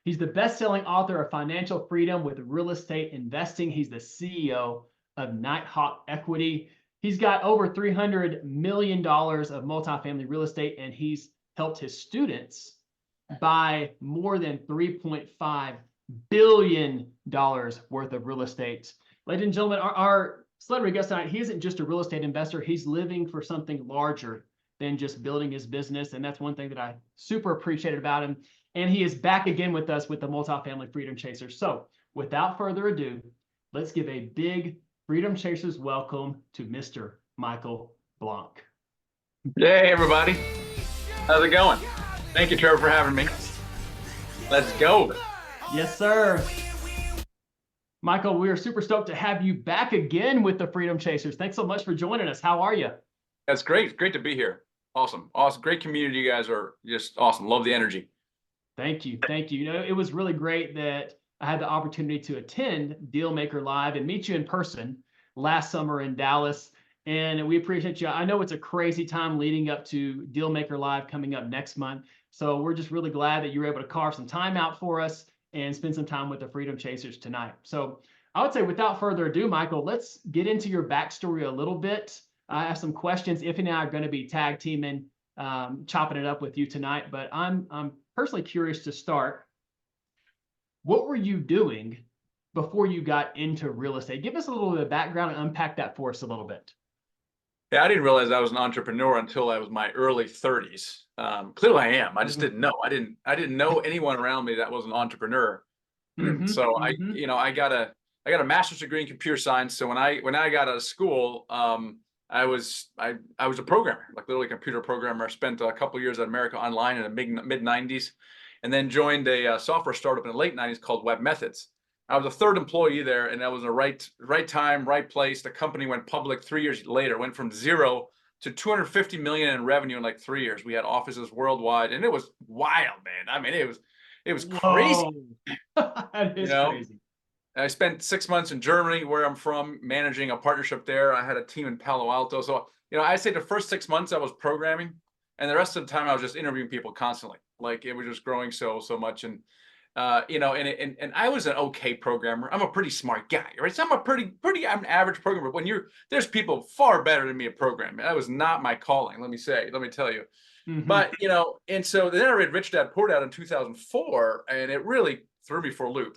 He's the best-selling author of Financial Freedom with Real Estate Investing. He's the CEO of Nighthawk Equity. He's got over $300 million of multifamily real estate, and he's helped his students buy more than $3.5 billion worth of real estate. Ladies and gentlemen, our celebrity guest tonight, he isn't just a real estate investor. He's living for something larger than just building his business. And that's one thing that I super appreciated about him. And he is back again with us with the Multifamily Freedom Chasers. So without further ado, let's give a big Freedom Chasers welcome to Mr. Michael Blank. Hey, everybody. How's it going? Thank you, Trevor, for having me. Let's go. Yes, sir. Michael, we are super stoked to have you back again with the Freedom Chasers. Thanks so much for joining us. How are you? That's great. Great to be here. Awesome. Awesome. Great community. You guys are just awesome. Love the energy. Thank you. Thank you. You know, it was really great that I had the opportunity to attend Dealmaker Live and meet you in person last summer in Dallas. And we appreciate you. I know it's a crazy time leading up to Dealmaker Live coming up next month. So we're just really glad that you were able to carve some time out for us and spend some time with the Freedom Chasers tonight. So I would say without further ado, Michael, let's get into your backstory a little bit. I have some questions. Iffy and I are going to be tag teaming, chopping it up with you tonight. But I'm personally curious to start. What were you doing before you got into real estate? Give us a little bit of background and unpack that for us a little bit. Yeah, I didn't realize I was an entrepreneur until I was my early 30s. Clearly I am. I just didn't know. I didn't know anyone around me that was an entrepreneur. So I got a master's degree in computer science. So when I got out of school, I was a programmer, like literally a computer programmer. I spent a couple of years at America Online in the mid 90s, and then joined a software startup in the late 90s called Web Methods. I was a third employee there, and that was the right time, right place. The company went public 3 years later, went from 0 to 250 million in revenue in like 3 years. We had offices worldwide, and it was wild, man. I mean, it was crazy. That is crazy. I spent 6 months in Germany, where I'm from, managing a partnership there. I had a team in Palo Alto. So, I'd say the first 6 months I was programming, and the rest of the time I was just interviewing people constantly. Like it was just growing so much. And and I was an okay programmer. I'm a pretty smart guy, right? So I'm I'm an average programmer. When there's people far better than me at programming. That was not my calling. Let me tell you. But and so then I read Rich Dad Poor Dad in 2004, and it really threw me for a loop.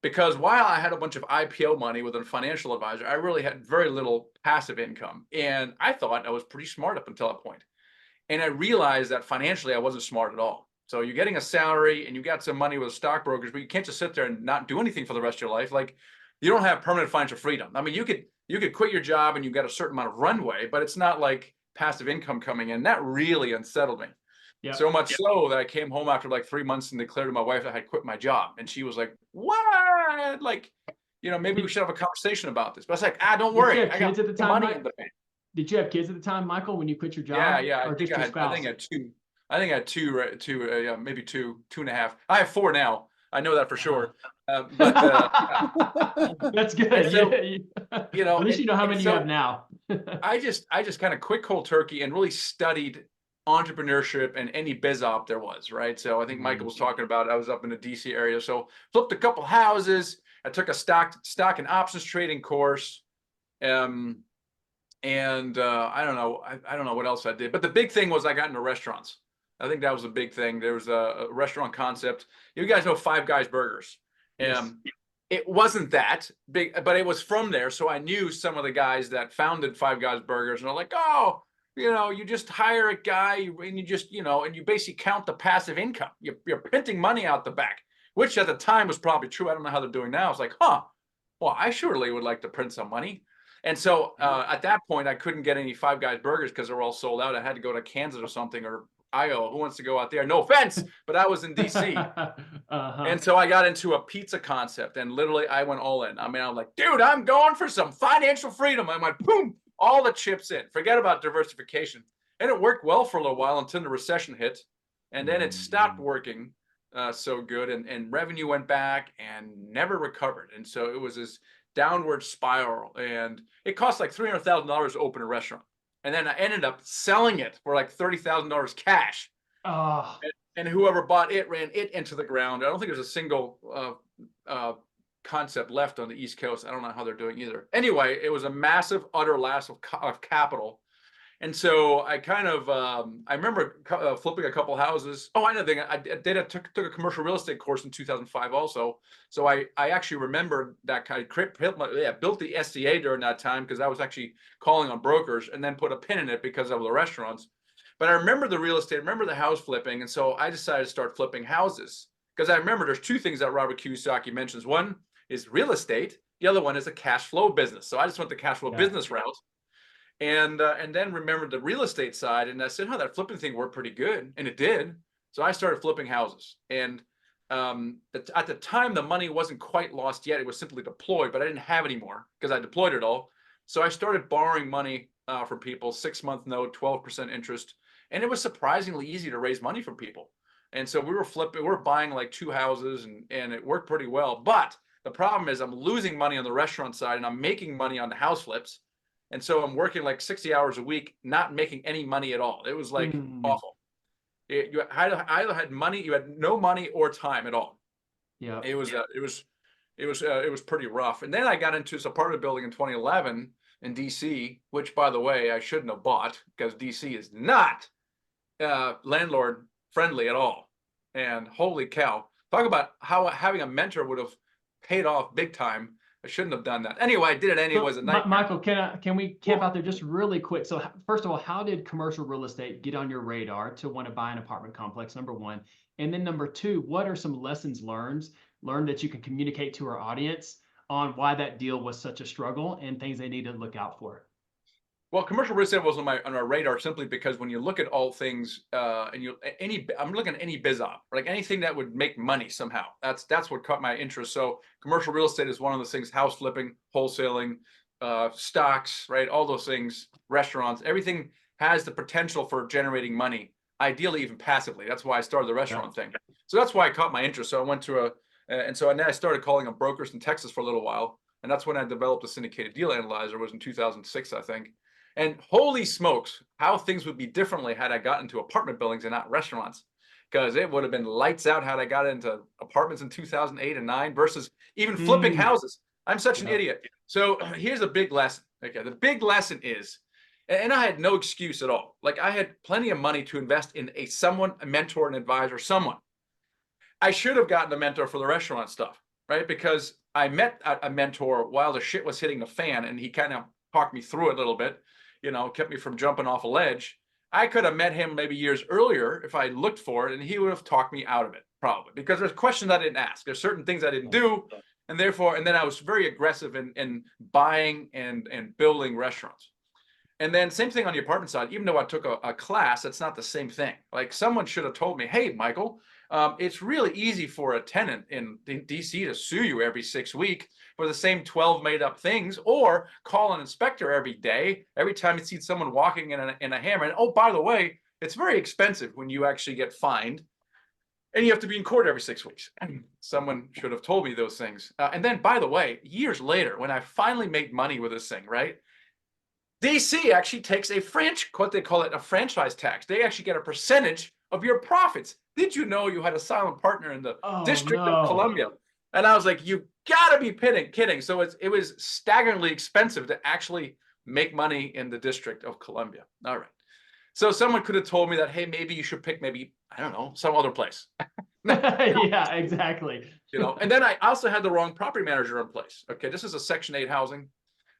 Because while I had a bunch of IPO money with a financial advisor, I really had very little passive income. And I thought I was pretty smart up until that point. And I realized that financially I wasn't smart at all. So you're getting a salary and you got some money with stockbrokers, but you can't just sit there and not do anything for the rest of your life. Like you don't have permanent financial freedom. I mean, you could quit your job and you got a certain amount of runway, but it's not like passive income coming in. That really unsettled me. Yep. So much so that I came home after like 3 months and declared to my wife that I had quit my job. And she was like, what? Like, maybe we should have a conversation about this. But I was like, don't worry. Did you have kids at the time, money in the bank. Did you have kids at the time, Michael, when you quit your job? Yeah. Or just your spouse? I think I had two, maybe two and a half. I have 4 now. I know that for sure. That's good. So, at least you know how many you have now. I just kind of quit cold turkey and really studied entrepreneurship and any biz op there was, right? So I think Michael was talking about it. I was up in the DC area, so flipped a couple houses. I took a stock and options trading course, and I don't know what else I did. But the big thing was I got into restaurants. I think that was a big thing. There was a restaurant concept. You guys know Five Guys Burgers. Yes. It wasn't that big, but it was from there. So I knew some of the guys that founded Five Guys Burgers, and they're like, oh, you just hire a guy and you just, and you basically count the passive income. You're printing money out the back, which at the time was probably true. I don't know how they're doing now. It's like, well, I surely would like to print some money. And so at that point, I couldn't get any Five Guys Burgers because they were all sold out. I had to go to Kansas or something, or Iowa. Who wants to go out there? No offense, but I was in DC. And so I got into a pizza concept, and literally I went all in. I mean, I'm like, dude, I'm going for some financial freedom. I went, boom, all the chips in. Forget about diversification. And it worked well for a little while until the recession hit. And then it stopped working so good. And revenue went back and never recovered. And so it was this downward spiral. And it cost like $300,000 to open a restaurant. And then I ended up selling it for like $30,000 cash. Oh. and whoever bought it ran it into the ground. I don't think there's a single concept left on the East Coast. I don't know how they're doing either. Anyway, it was a massive, utter loss of capital. And so I kind of, I remember flipping a couple houses. Oh, I know. I took a commercial real estate course in 2005 also. So I actually remember that kind of built the SCA during that time because I was actually calling on brokers, and then put a pin in it because of the restaurants. But I remember the real estate, I remember the house flipping. And so I decided to start flipping houses because I remember there's two things that Robert Kiyosaki mentions. One is real estate. The other one is a cash flow business. So I just went the cash flow business route. And then remembered the real estate side, and I said, "Oh, that flipping thing worked pretty good," and it did. So I started flipping houses, and at the time, the money wasn't quite lost yet; it was simply deployed, but I didn't have any more because I deployed it all. So I started borrowing money from people, 6-month note, 12% interest, and it was surprisingly easy to raise money from people. And so we were buying like 2 houses, and it worked pretty well. But the problem is, I'm losing money on the restaurant side, and I'm making money on the house flips. And so I'm working like 60 hours a week, not making any money at all. It was like awful. You either had money, you had no money or time at all. Yeah. It was pretty rough. And then I got into this apartment building in 2011 in DC, which, by the way, I shouldn't have bought because DC is not landlord friendly at all. And holy cow, talk about how having a mentor would have paid off big time. I shouldn't have done that. Anyway, I did it anyways. So, Michael, can we camp out there just really quick? So first of all, how did commercial real estate get on your radar to want to buy an apartment complex, number one? And then number two, what are some lessons learned that you can communicate to our audience on why that deal was such a struggle and things they need to look out for? Well, commercial real estate was on our radar simply because when you look at all things, I'm looking at any biz op, like anything that would make money somehow. That's what caught my interest. So commercial real estate is one of those things: house flipping, wholesaling, stocks, right? All those things, restaurants, everything has the potential for generating money, ideally even passively. That's why I started the restaurant thing. So that's why it caught my interest. So I went to and then I started calling on brokers in Texas for a little while, and that's when I developed a syndicated deal analyzer. It was in 2006, I think. And holy smokes, how things would be differently had I gotten into apartment buildings and not restaurants, because it would have been lights out had I got into apartments in 2008 and 9 versus even flipping houses. I'm such an idiot. So here's a big lesson. Okay, the big lesson is, and I had no excuse at all. Like, I had plenty of money to invest in a mentor, an advisor, someone. I should have gotten a mentor for the restaurant stuff, right? Because I met a mentor while the shit was hitting the fan, and he kind of talked me through it a little bit. Kept me from jumping off a ledge. I could have met him maybe years earlier if I looked for it, and he would have talked me out of it, probably, because there's questions I didn't ask. There's certain things I didn't do, and then I was very aggressive in buying and building restaurants. And then same thing on the apartment side. Even though I took a class, that's not the same thing. Like, someone should have told me, "Hey, Michael, it's really easy for a tenant in DC to sue you every 6 weeks for the same 12 made up things, or call an inspector every day, every time you see someone walking in a hammer. And oh, by the way, it's very expensive when you actually get fined, and you have to be in court every 6 weeks." Someone should have told me those things. And then, by the way, years later, when I finally made money with this thing, right? DC actually takes what they call it, a franchise tax. They actually get a percentage of your profits. Did you know you had a silent partner in the District of Columbia? And I was like, you gotta be kidding. So it was staggeringly expensive to actually make money in the District of Columbia. All right. So someone could have told me that, hey, maybe you should pick I don't know, some other place. Yeah, exactly. And then I also had the wrong property manager in place. Okay, this is a Section 8 housing,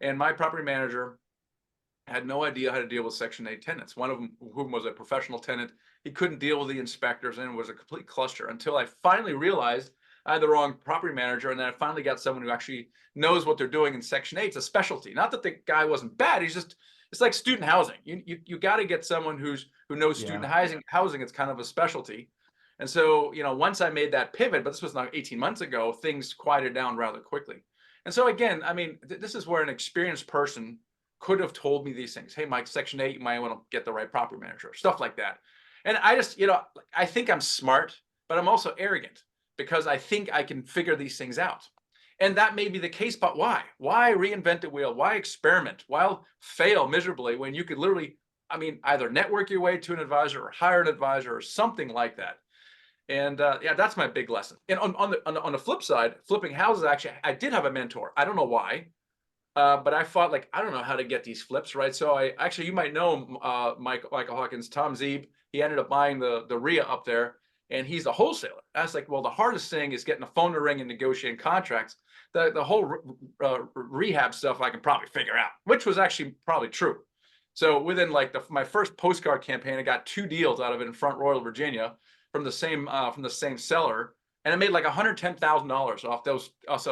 and my property manager had no idea how to deal with Section 8 tenants. One of whom was a professional tenant. He couldn't deal with the inspectors, and it was a complete cluster until I finally realized I had the wrong property manager. And then I finally got someone who actually knows what they're doing in Section 8. It's a specialty. Not that the guy wasn't bad. It's like student housing. You got to get someone who knows student housing. It's kind of a specialty. And so, once I made that pivot, but this was now 18 months ago, things quieted down rather quickly. And so again, I mean, this is where an experienced person could have told me these things. Hey, Mike, Section 8, you might want to get the right property manager, stuff like that. And I just, I think I'm smart, but I'm also arrogant because I think I can figure these things out. And that may be the case, but why? Why reinvent the wheel? Why experiment? Why fail miserably when you could literally, either network your way to an advisor or hire an advisor or something like that? And yeah, that's my big lesson. And on the flip side, flipping houses, actually, I did have a mentor. I don't know why, but I thought like, I don't know how to get these flips right. So I actually, you might know him, Michael Hawkins, Tom Zeeb. He ended up buying the RIA up there, and he's a wholesaler. I was like, well, the hardest thing is getting the phone to ring and negotiating contracts. The whole rehab stuff I can probably figure out, which was actually probably true. So within like my first postcard campaign, I got 2 deals out of it in Front Royal, Virginia, from the same seller, and I made like $110,000 off those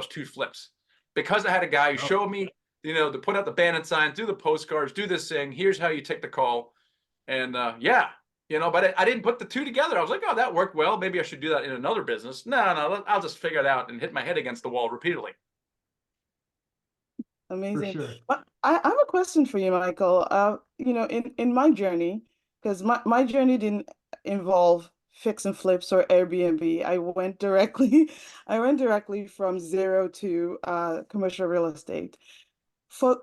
2 flips, because I had a guy who showed me, to put out the bandit sign, do the postcards, do this thing. Here's how you take the call, and yeah, but I didn't put the 2 together. I was like, oh, that worked well. Maybe I should do that in another business. No, I'll just figure it out and hit my head against the wall repeatedly. Amazing. For sure. But I have a question for you, Michael. In my journey, because my journey didn't involve fix and flips or Airbnb. I went directly from zero to commercial real estate. For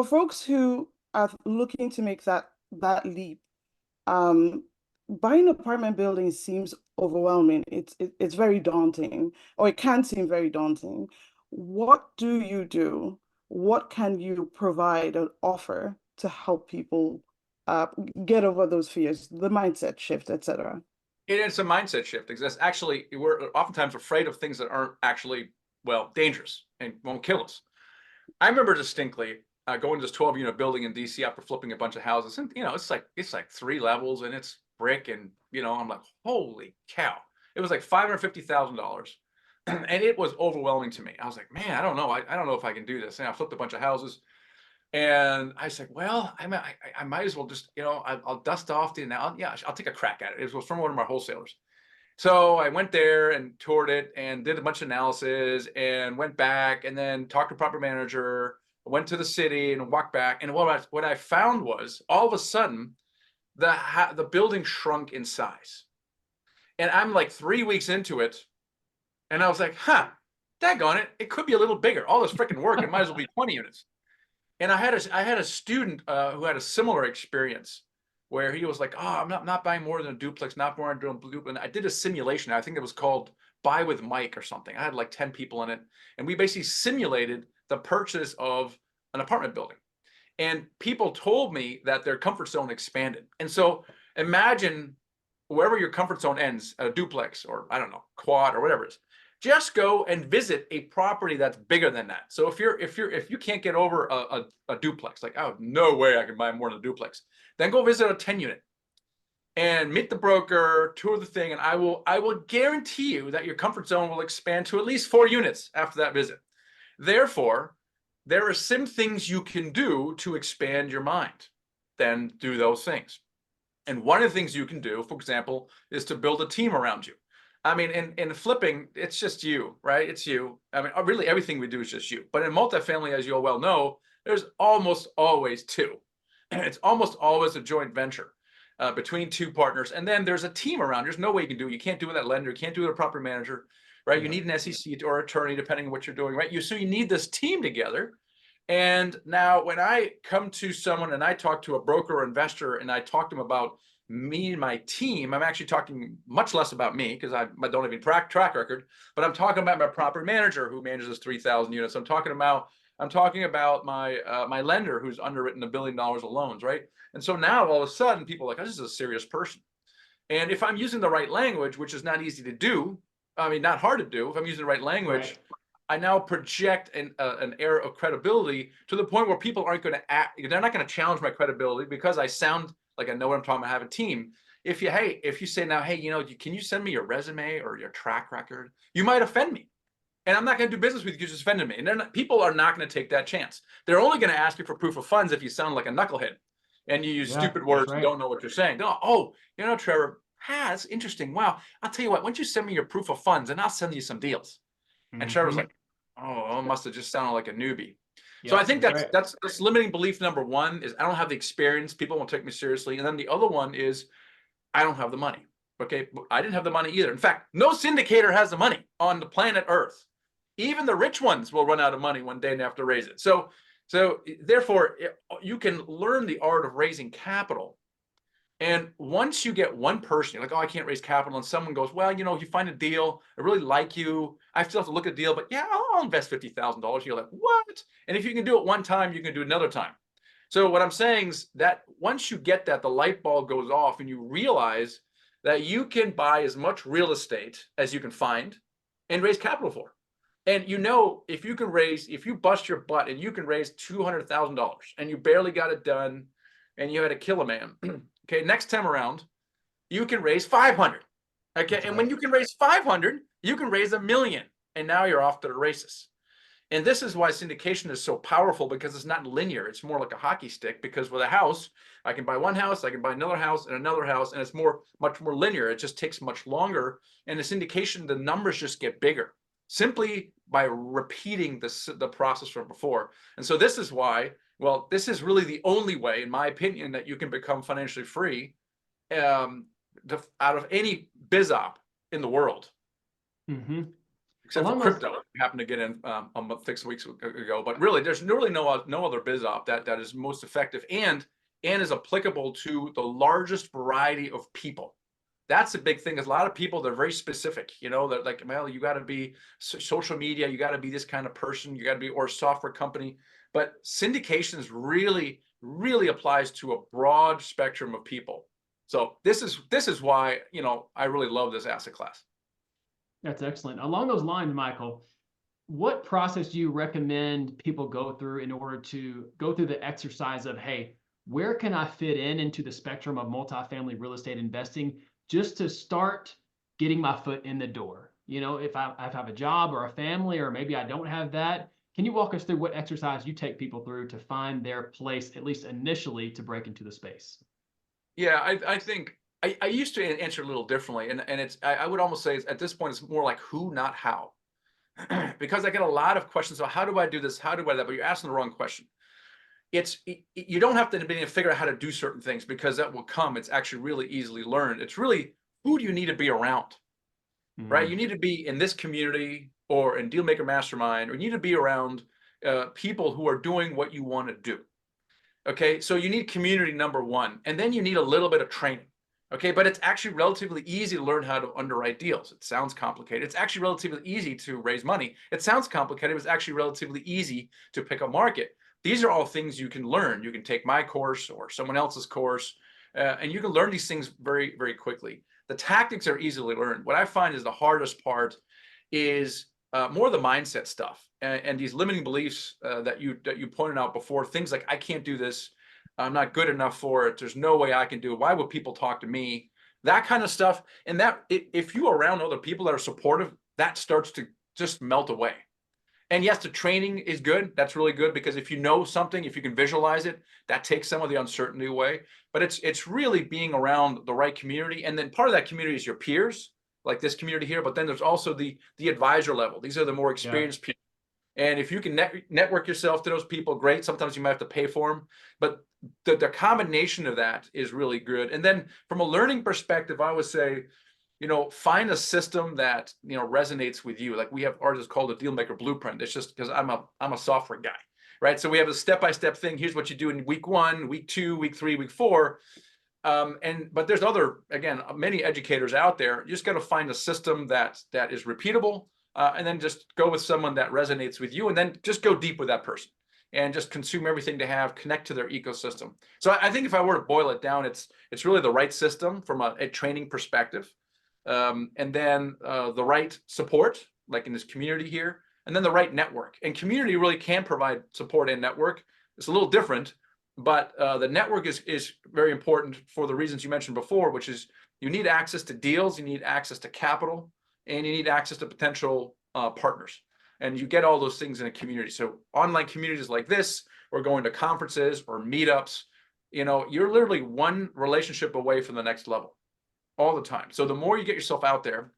folks who are looking to make that leap, buying apartment buildings seems overwhelming. It's very daunting, or it can seem very daunting. What do you do? What can you provide or offer to help people get over those fears, the mindset shift, etc.? It's a mindset shift, because actually, we're oftentimes afraid of things that aren't actually, well, dangerous and won't kill us. I remember distinctly going to this 12-unit building in DC after flipping a bunch of houses, and it's like 3 levels, and it's brick, and I'm like, holy cow! It was like $550,000, and it was overwhelming to me. I was like, man, I don't know, I don't know if I can do this. And I flipped a bunch of houses, and I said, well, I might as well just, I'll dust off I'll take a crack at it. It was from one of my wholesalers. So I went there and toured it and did a bunch of analysis and went back and then talked to property manager, went to the city and walked back. And what I found was, all of a sudden, the building shrunk in size. And I'm like 3 weeks into it, and I was like, daggone it, it could be a little bigger. All this freaking work, it might as well be 20 units. And I had a student who had a similar experience, where he was like, oh, I'm not buying more than a duplex, not more than a duplex. And I did a simulation. I think it was called Buy with Mike or something. I had like 10 people in it. And we basically simulated the purchase of an apartment building. And people told me that their comfort zone expanded. And so imagine wherever your comfort zone ends, a duplex, or I don't know, quad, or whatever it is. Just go and visit a property that's bigger than that. So if you can't get over a duplex, like, oh, no way I can buy more than a duplex, then go visit a 10-unit and meet the broker, tour the thing, and I will guarantee you that your comfort zone will expand to at least 4 units after that visit. Therefore, there are some things you can do to expand your mind. Then do those things. And one of the things you can do, for example, is to build a team around you. I mean, in flipping, it's just you, right? It's you. I mean, really, everything we do is just you. But in multifamily, as you all well know, there's almost always 2. It's almost always a joint venture between 2 partners. And then there's a team around. There's no way you can do it. You can't do it with that lender. You can't do it with a property manager, right? You need an SEC or attorney, depending on what you're doing, right? So you need this team together. And now when I come to someone and I talk to a broker or investor and I talk to them about me and my team, I'm actually talking much less about me, because I don't have any track record, but I'm talking about my property manager who manages 3,000 units. I'm talking about my lender who's underwritten $1 billion of loans, right? And so now all of a sudden people are like, oh, this is a serious person. And if I'm using the right language, which is not easy to do, I mean, not hard to do, if I'm using the right language, right, I now project an air of credibility to the point where people aren't going to they're not going to challenge my credibility, because I sound like I know what I'm talking about. I have a team. If you say now, hey, can you send me your resume or your track record? You might offend me, and I'm not going to do business with you because you just offended me. And people are not going to take that chance. They're only going to ask you for proof of funds if you sound like a knucklehead and you use stupid words and don't know what you're saying. Oh, Trevor, that's interesting. Wow, I'll tell you what. Why don't you send me your proof of funds and I'll send you some deals? And Trevor's like, oh, must have just sounded like a newbie. So I think that's limiting belief number 1, is I don't have the experience. People won't take me seriously. And then the other one is I don't have the money. Okay, I didn't have the money either. In fact, no syndicator has the money on the planet Earth. Even the rich ones will run out of money one day and have to raise it. So therefore, you can learn the art of raising capital And once you get one person, you're like, oh, I can't raise capital. And someone goes, well, you find a deal. I really like you. I still have to look at the deal, but yeah, I'll invest $50,000. You're like, what? And if you can do it one time, you can do it another time. So what I'm saying is that once you get that, the light bulb goes off and you realize that you can buy as much real estate as you can find and raise capital for. And if you bust your butt and you can raise $200,000 and you barely got it done and you had to kill a man, okay, next time around, you can raise 500. Okay, and when you can raise 500, you can raise $1 million, and now you're off to the races. And this is why syndication is so powerful, because it's not linear. It's more like a hockey stick, because with a house, I can buy one house, I can buy another house, and it's much more linear. It just takes much longer. And the syndication, the numbers just get bigger simply by repeating the process from before. And so this is why, this is really the only way, in my opinion, that you can become financially free out of any biz op in the world. Mm-hmm. Except for crypto, we happened to get in 6 weeks ago. But really, there's really no other biz op that is most effective and is applicable to the largest variety of people. That's a big thing. There's a lot of people that are very specific. They're like, well, you got to be social media, you got to be this kind of person, you got to be, or a software company. But syndications really, really applies to a broad spectrum of people. So this is why I really love this asset class. That's excellent. Along those lines, Michael, what process do you recommend people go through in order to go through the exercise of, hey, where can I fit into the spectrum of multifamily real estate investing just to start getting my foot in the door? If I have a job or a family, or maybe I don't have that, can you walk us through what exercise you take people through to find their place, at least initially, to break into the space? Yeah, I think I used to answer a little differently, and I would almost say at this point it's more like who, not how, because I get a lot of questions about how do I do this, how do I that, but you're asking the wrong question. You don't have to figure out how to do certain things, because that will come. It's actually really easily learned. It's really, who do you need to be around, right? You need to be in this community or in Dealmaker Mastermind, or you need to be around people who are doing what you want to do. Okay, so you need community, number one, and then you need a little bit of training. Okay, but it's actually relatively easy to learn how to underwrite deals. It sounds complicated. It's actually relatively easy to raise money. It sounds complicated. It's actually relatively easy to pick a market. These are all things you can learn. You can take my course or someone else's course, and you can learn these things very, very quickly. The tactics are easily learned. What I find is the hardest part is more the mindset stuff and these limiting beliefs that you pointed out before. Things like, I can't do this. I'm not good enough for it. There's no way I can do it. Why would people talk to me? That kind of stuff. And that if you're around other people that are supportive, that starts to just melt away. And yes, the training is good. That's really good, because if you know something, if you can visualize it, that takes some of the uncertainty away. But it's really being around the right community. And then part of that community is your peers, like this community here. But then there's also the advisor level. These are the more experienced people. And if you can network yourself to those people, great. Sometimes you might have to pay for them, but the combination of that is really good. And then from a learning perspective, I would say, find a system that resonates with you. Like we have ours is called a Dealmaker Blueprint. It's just because I'm a software guy, right? So we have a step-by-step thing. Here's what you do in week 1, week 2, week 3, week 4. But there's many educators out there. You just got to find a system that is repeatable. And then just go with someone that resonates with you, and then just go deep with that person and just consume everything to connect to their ecosystem. So I think if I were to boil it down, it's really the right system from a training perspective, and then the right support, like in this community here, and then the right network. And community really can provide support and network. It's a little different, but the network is very important for the reasons you mentioned before, which is you need access to deals, you need access to capital, and you need access to potential partners. And you get all those things in a community. So online communities like this, or going to conferences or meetups, you're literally one relationship away from the next level all the time. So the more you get yourself out there,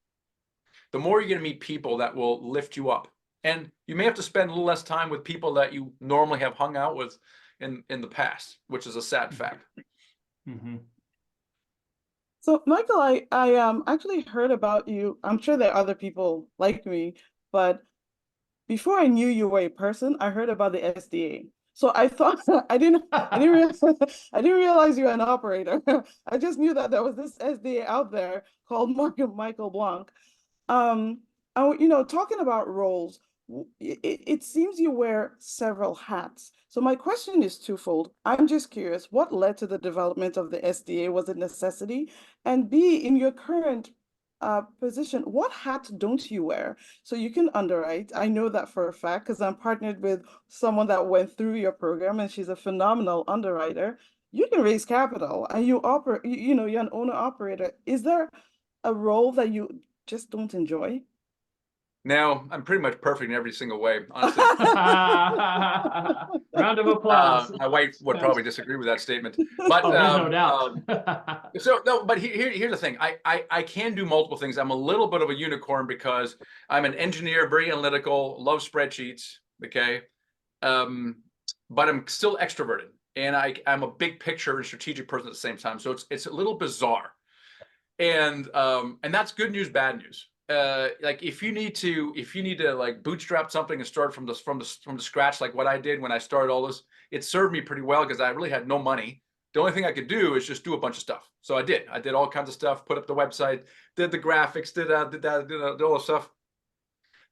the more you're going to meet people that will lift you up. And you may have to spend a little less time with people that you normally have hung out with in the past, which is a sad fact. Mm-hmm. So, Michael, I actually heard about you. I'm sure there are other people like me, but before I knew you were a person, I heard about the SDA. So I thought I didn't realize you were an operator. I just knew that there was this SDA out there called Michael Blanc. Talking about roles, it seems you wear several hats. So my question is twofold. I'm just curious, what led to the development of the SDA? Was it necessity? And B, in your current position, what hat don't you wear? So you can underwrite. I know that for a fact because I'm partnered with someone that went through your program and she's a phenomenal underwriter. You can raise capital and you operate, you're an owner operator. Is there a role that you just don't enjoy? Now, I'm pretty much perfect in every single way, honestly. Round of applause. My wife would probably disagree with that statement, but Oh, there's no doubt. so no, but here's the thing. I can do multiple things. I'm a little bit of a unicorn because I'm an engineer, very analytical, love spreadsheets. Okay, but I'm still extroverted, and I'm a big picture and strategic person at the same time. So it's a little bizarre, and that's good news, bad news. Like if you need to like bootstrap something and start from the scratch, like what I did when I started all this, it served me pretty well because I really had no money. The only thing I could do is just do a bunch of stuff. So I did all kinds of stuff, put up the website, did the graphics, did all the stuff.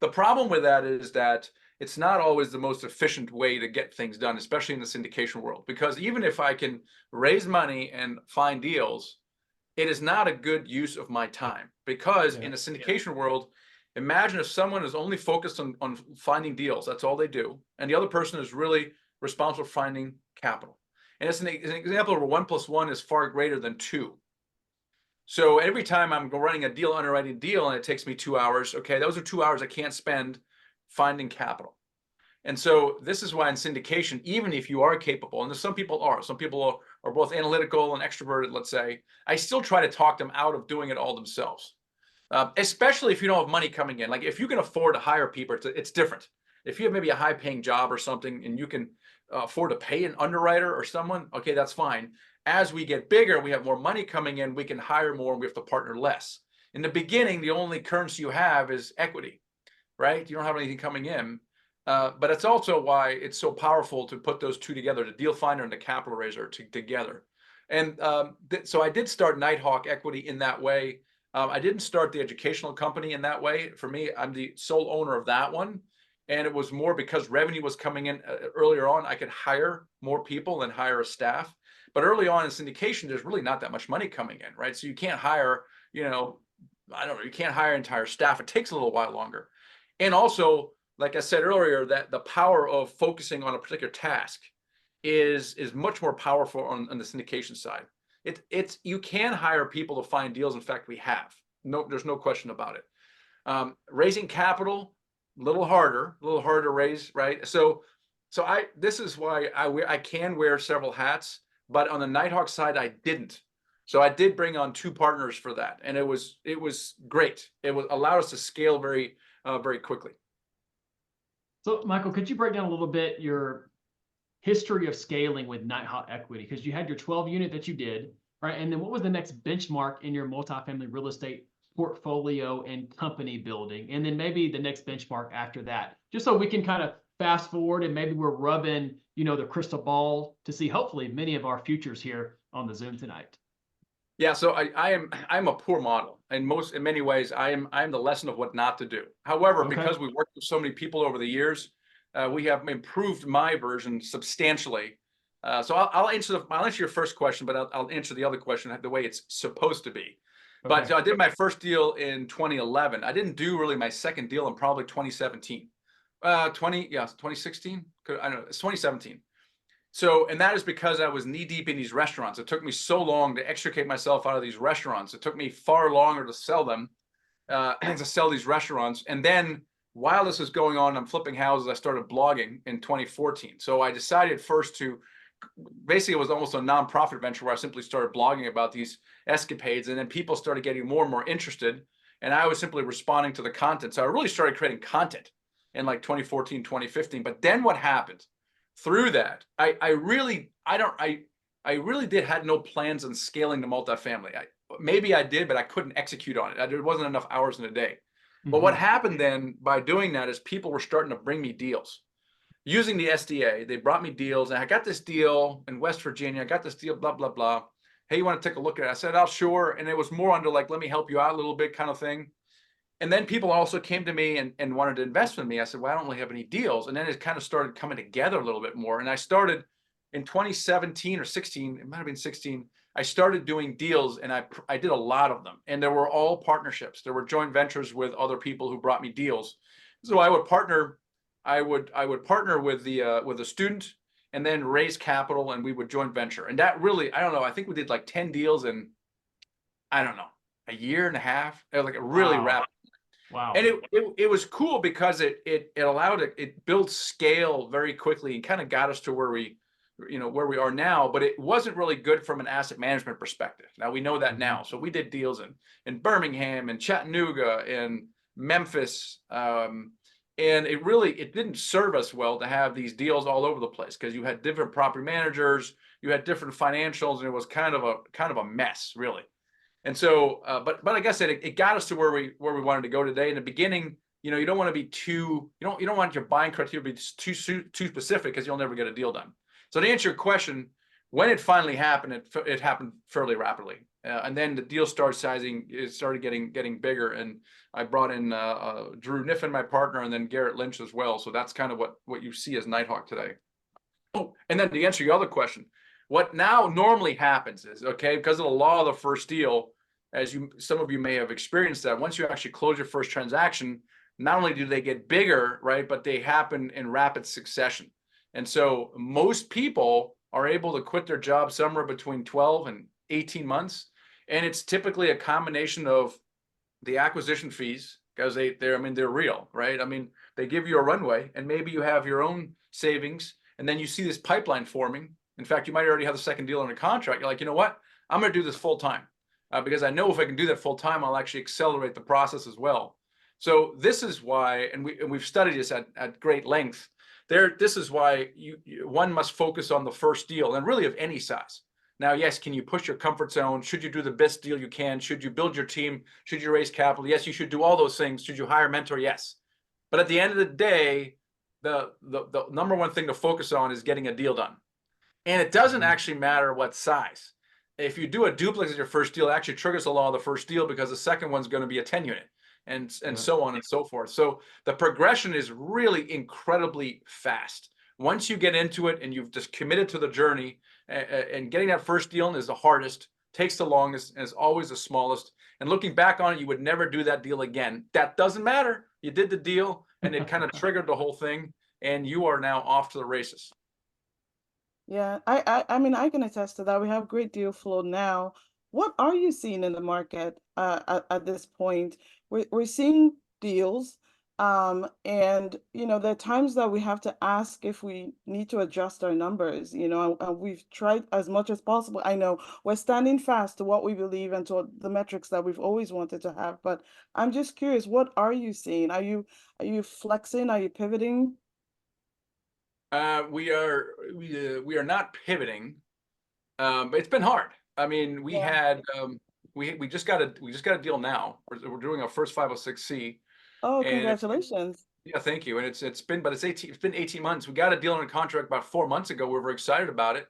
The problem with that is that it's not always the most efficient way to get things done, especially in the syndication world, because even if I can raise money and find deals, it is not a good use of my time, because in the syndication world, imagine if someone is only focused on finding deals, that's all they do, and the other person is really responsible for finding capital. And it's an example where 1 + 1 is far greater than 2. So every time I'm running a deal, underwriting deal, and it takes me 2 hours, okay, those are 2 hours I can't spend finding capital. And so this is why in syndication, even if you are capable, and some people are both analytical and extroverted, let's say, I still try to talk them out of doing it all themselves. Especially if you don't have money coming in. Like if you can afford to hire people, it's different. If you have maybe a high paying job or something and you can afford to pay an underwriter or someone, okay, that's fine. As we get bigger, we have more money coming in, we can hire more and we have to partner less. In the beginning, the only currency you have is equity, right? You don't have anything coming in. But it's also why it's so powerful to put those two together, the deal finder and the capital raiser together. And so I did start Nighthawk Equity in that way. I didn't start the educational company in that way. For me, I'm the sole owner of that one. And it was more because revenue was coming in earlier on. I could hire more people and hire a staff. But early on in syndication, there's really not that much money coming in, right? So you can't hire, I don't know, you can't hire entire staff. It takes a little while longer. And also, like I said earlier, that the power of focusing on a particular task is much more powerful on the syndication side. You can hire people to find deals. In fact, we have. No, there's no question about it. Raising capital, a little harder to raise, right? So this is why I can wear several hats, but on the Nighthawk side, I didn't. So I did bring on 2 partners for that, and it was great. It allowed us to scale very quickly. So, Michael, could you break down a little bit your history of scaling with Nighthawk Equity? Because you had your 12 unit that you did, right? And then what was the next benchmark in your multifamily real estate portfolio and company building? And then maybe the next benchmark after that, just so we can kind of fast forward and maybe we're rubbing, the crystal ball to see hopefully many of our futures here on the Zoom tonight. Yeah, so I'm a poor model in many ways. I'm the lesson of what not to do. However, because we've worked with so many people over the years, we have improved my version substantially. So I'll answer your first question, but I'll answer the other question the way it's supposed to be. But I did my first deal in 2011. I didn't do really my second deal in probably 2017. 2016. I don't know. It's 2017. So, and that is because I was knee deep in these restaurants. It took me so long to extricate myself out of these restaurants. It took me far longer to sell them, to sell these restaurants. And then while this was going on, I'm flipping houses. I started blogging in 2014. So I decided first basically it was almost a nonprofit venture where I simply started blogging about these escapades. And then people started getting more and more interested. And I was simply responding to the content. So I really started creating content in like 2014, 2015. But then what happened? Through that, I really had no plans on scaling the multifamily. Maybe I did, but I couldn't execute on it. There wasn't enough hours in a day. But what happened then by doing that is people were starting to bring me deals. using the SDA. They brought me deals, and I got this deal in West Virginia. I got this deal, blah, blah, blah. Hey, you want to take a look at it? I said, oh, sure. And it was more under like, let me help you out a little bit kind of thing. And then people also came to me and wanted to invest with me. I said, well, I don't really have any deals. And then it kind of started coming together a little bit more. And I started in 2017 or 16, it might have been 16, I started doing deals, and I did a lot of them. And there were all partnerships. There were joint ventures with other people who brought me deals. So I would partner with the student and then raise capital, and we would joint venture. And that really, I don't know, I think we did like 10 deals in, I don't know, a year and a half. It was like a really rapid. Wow. And it was cool because it allowed it built scale very quickly and kind of got us to where we are now, but it wasn't really good from an asset management perspective. Now we know that now. So we did deals in Birmingham and Chattanooga and Memphis. And it didn't serve us well to have these deals all over the place, because you had different property managers, you had different financials, and it was kind of a mess, really. And so, but like I said, it got us to where we wanted to go today. In the beginning, you don't want to be you don't want your buying criteria to be too specific, because you'll never get a deal done. So to answer your question, when it finally happened, it happened fairly rapidly, and then the deal started getting bigger, and I brought in Drew Niffin, my partner, and then Garrett Lynch as well. So that's kind of what you see as Nighthawk today. Oh, and then to answer your other question, what now normally happens is, okay, because of the law of the first deal, some of you may have experienced that, once you actually close your first transaction, not only do they get bigger, right, but they happen in rapid succession. And so most people are able to quit their job somewhere between 12 and 18 months. And it's typically a combination of the acquisition fees, because they're real, right? I mean, they give you a runway, and maybe you have your own savings, and then you see this pipeline forming. In fact, you might already have the second deal under contract. You're like, you know what? I'm going to do this full time, because I know if I can do that full time, I'll actually accelerate the process as well. So this is why, and we've studied this at great length. This is why one must focus on the first deal, and really of any size. Now, yes, can you push your comfort zone? Should you do the best deal you can? Should you build your team? Should you raise capital? Yes, you should do all those things. Should you hire a mentor? Yes. But at the end of the day, the number one thing to focus on is getting a deal done. And it doesn't actually matter what size. If you do a duplex as your first deal, it actually triggers the law of the first deal, because the second one's going to be a 10 unit. And so on and so forth. So the progression is really incredibly fast. Once you get into it and you've just committed to the journey, and getting that first deal is the hardest, takes the longest, and is always the smallest. And looking back on it, you would never do that deal again. That doesn't matter. You did the deal, and it kind of triggered the whole thing, and you are now off to the races. Yeah, I mean, I can attest to that. We have great deal flow now. What are you seeing in the market at this point? We're seeing deals, and there are times that we have to ask if we need to adjust our numbers, and we've tried as much as possible. I know we're standing fast to what we believe and to the metrics that we've always wanted to have, but I'm just curious, what are you seeing? Are you flexing? Are you pivoting? We are not pivoting, but it's been hard. I mean, we just got a deal now. We're doing our first 506C. Oh, congratulations. Yeah, thank you. And it's been 18 months. We got a deal under contract about 4 months ago. We were excited about it.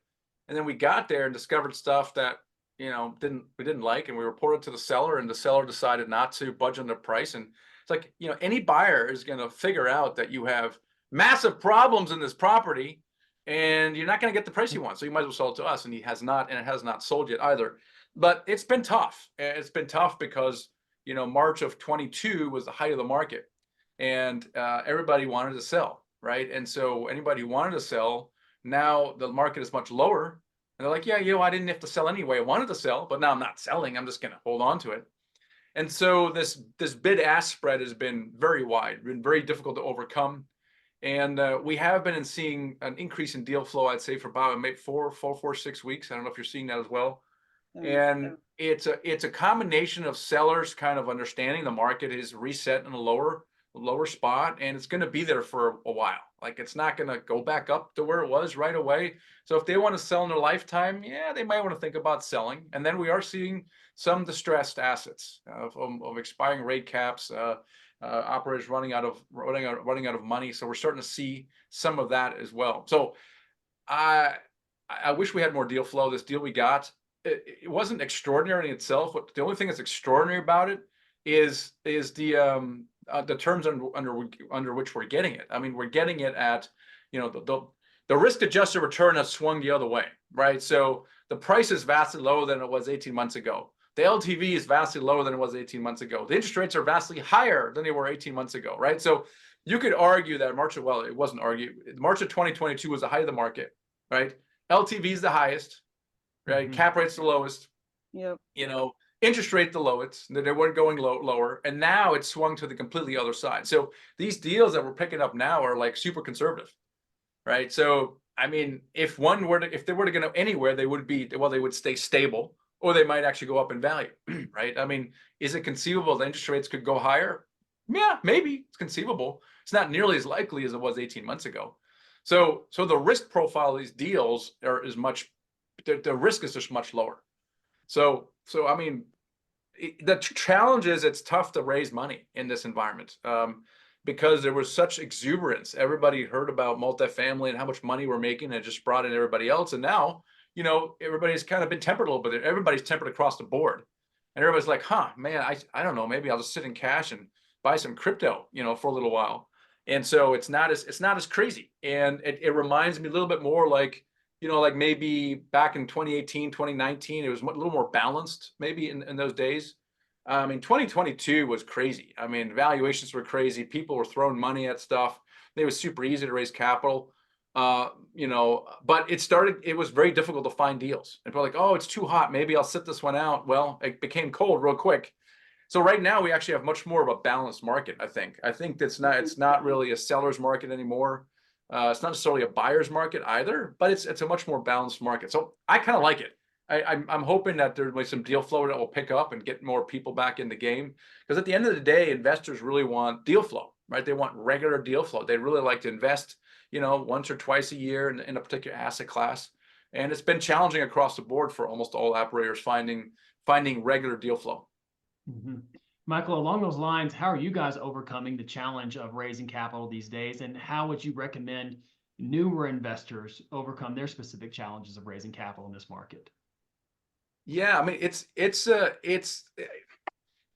And then we got there and discovered stuff that, we didn't like, and we reported to the seller, and the seller decided not to budge on the price. And it's like, any buyer is going to figure out that you have massive problems in this property, and you're not going to get the price you want. So you might as well sell it to us. And it has not sold yet either. But it's been tough. It's been tough because, March of 22 was the height of the market, and everybody wanted to sell, right? And so anybody who wanted to sell, now the market is much lower. And they're like, yeah, I didn't have to sell anyway. I wanted to sell, but now I'm not selling. I'm just going to hold on to it. And so this bid-ask spread has been very wide, been very difficult to overcome. And we have been seeing an increase in deal flow, I'd say, for about maybe 6 weeks. I don't know if you're seeing that as well. And it's a combination of sellers kind of understanding the market is reset in a lower spot, and it's going to be there for a while. Like, it's not going to go back up to where it was right away. So if they want to sell in their lifetime, yeah, they might want to think about selling. And then we are seeing some distressed assets of expiring rate caps, operators running out of money. So we're starting to see some of that as well. So I wish we had more deal flow. This deal we got, it wasn't extraordinary in itself. But the only thing that's extraordinary about it is the terms under which we're getting it. I mean, we're getting it at, you know, the risk-adjusted return has swung the other way, right? So the price is vastly lower than it was 18 months ago. The LTV is vastly lower than it was 18 months ago. The interest rates are vastly higher than they were 18 months ago, right? So you could argue that it wasn't argued. March of 2022 was the height of the market, right? LTV is the highest, right? Cap rate's the lowest. Yep. You know, interest rate the lowest. They weren't going lower, and now it's swung to the completely other side. So these deals that we're picking up now are like super conservative, right? So I mean, if they were to go anywhere, they would stay stable, or they might actually go up in value, right? I mean, is it conceivable that interest rates could go higher? Yeah, maybe it's conceivable. It's not nearly as likely as it was 18 months ago. So the risk profile of these deals the risk is just much lower. So I mean, the challenge is it's tough to raise money in this environment because there was such exuberance. Everybody heard about multifamily and how much money we're making, and it just brought in everybody else. And now, you know, everybody's kind of been tempered a little bit. Everybody's tempered across the board, and everybody's like, "Huh, man, I don't know. Maybe I'll just sit in cash and buy some crypto, you know, for a little while." And so it's not as crazy, and it reminds me a little bit more like, you know, like maybe back in 2018, 2019, it was a little more balanced maybe in those days. I mean, 2022 was crazy. I mean, valuations were crazy. People were throwing money at stuff. It was super easy to raise capital, you know, but it was very difficult to find deals. And people are like, oh, it's too hot. Maybe I'll sit this one out. Well, it became cold real quick. So right now we actually have much more of a balanced market, I think. I think it's not really a seller's market anymore. It's not necessarily a buyer's market either, but it's a much more balanced market. So I kind of like it. I'm hoping that there'll be some deal flow that will pick up and get more people back in the game. Because at the end of the day, investors really want deal flow, right? They want regular deal flow. They really like to invest, you know, once or twice a year in a particular asset class. And it's been challenging across the board for almost all operators finding regular deal flow. Michael, along those lines, how are you guys overcoming the challenge of raising capital these days? And how would you recommend newer investors overcome their specific challenges of raising capital in this market? Yeah, I mean,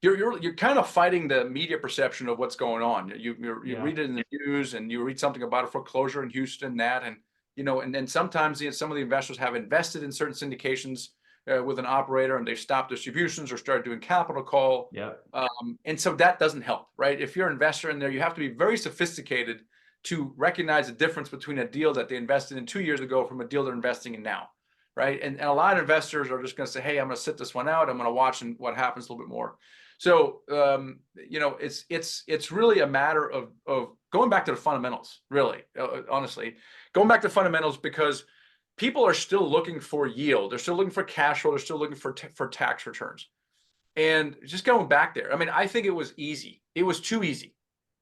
you're kind of fighting the media perception of what's going on. You read it in the news, and you read something about a foreclosure in Houston, and you know, and then sometimes some of the investors have invested in certain syndications with an operator, and they've stopped distributions or started doing capital call. Yeah. And so that doesn't help, right? If you're an investor in there, you have to be very sophisticated to recognize the difference between a deal that they invested in 2 years ago from a deal they're investing in now, right? And a lot of investors are just going to say, hey, I'm going to sit this one out. I'm going to watch and what happens a little bit more. So, you know, it's really a matter of going back to the fundamentals, really, honestly, going back to fundamentals, because people are still looking for yield. They're still looking for cash flow. They're still looking for tax returns. And just going back there, I mean, I think it was easy. It was too easy,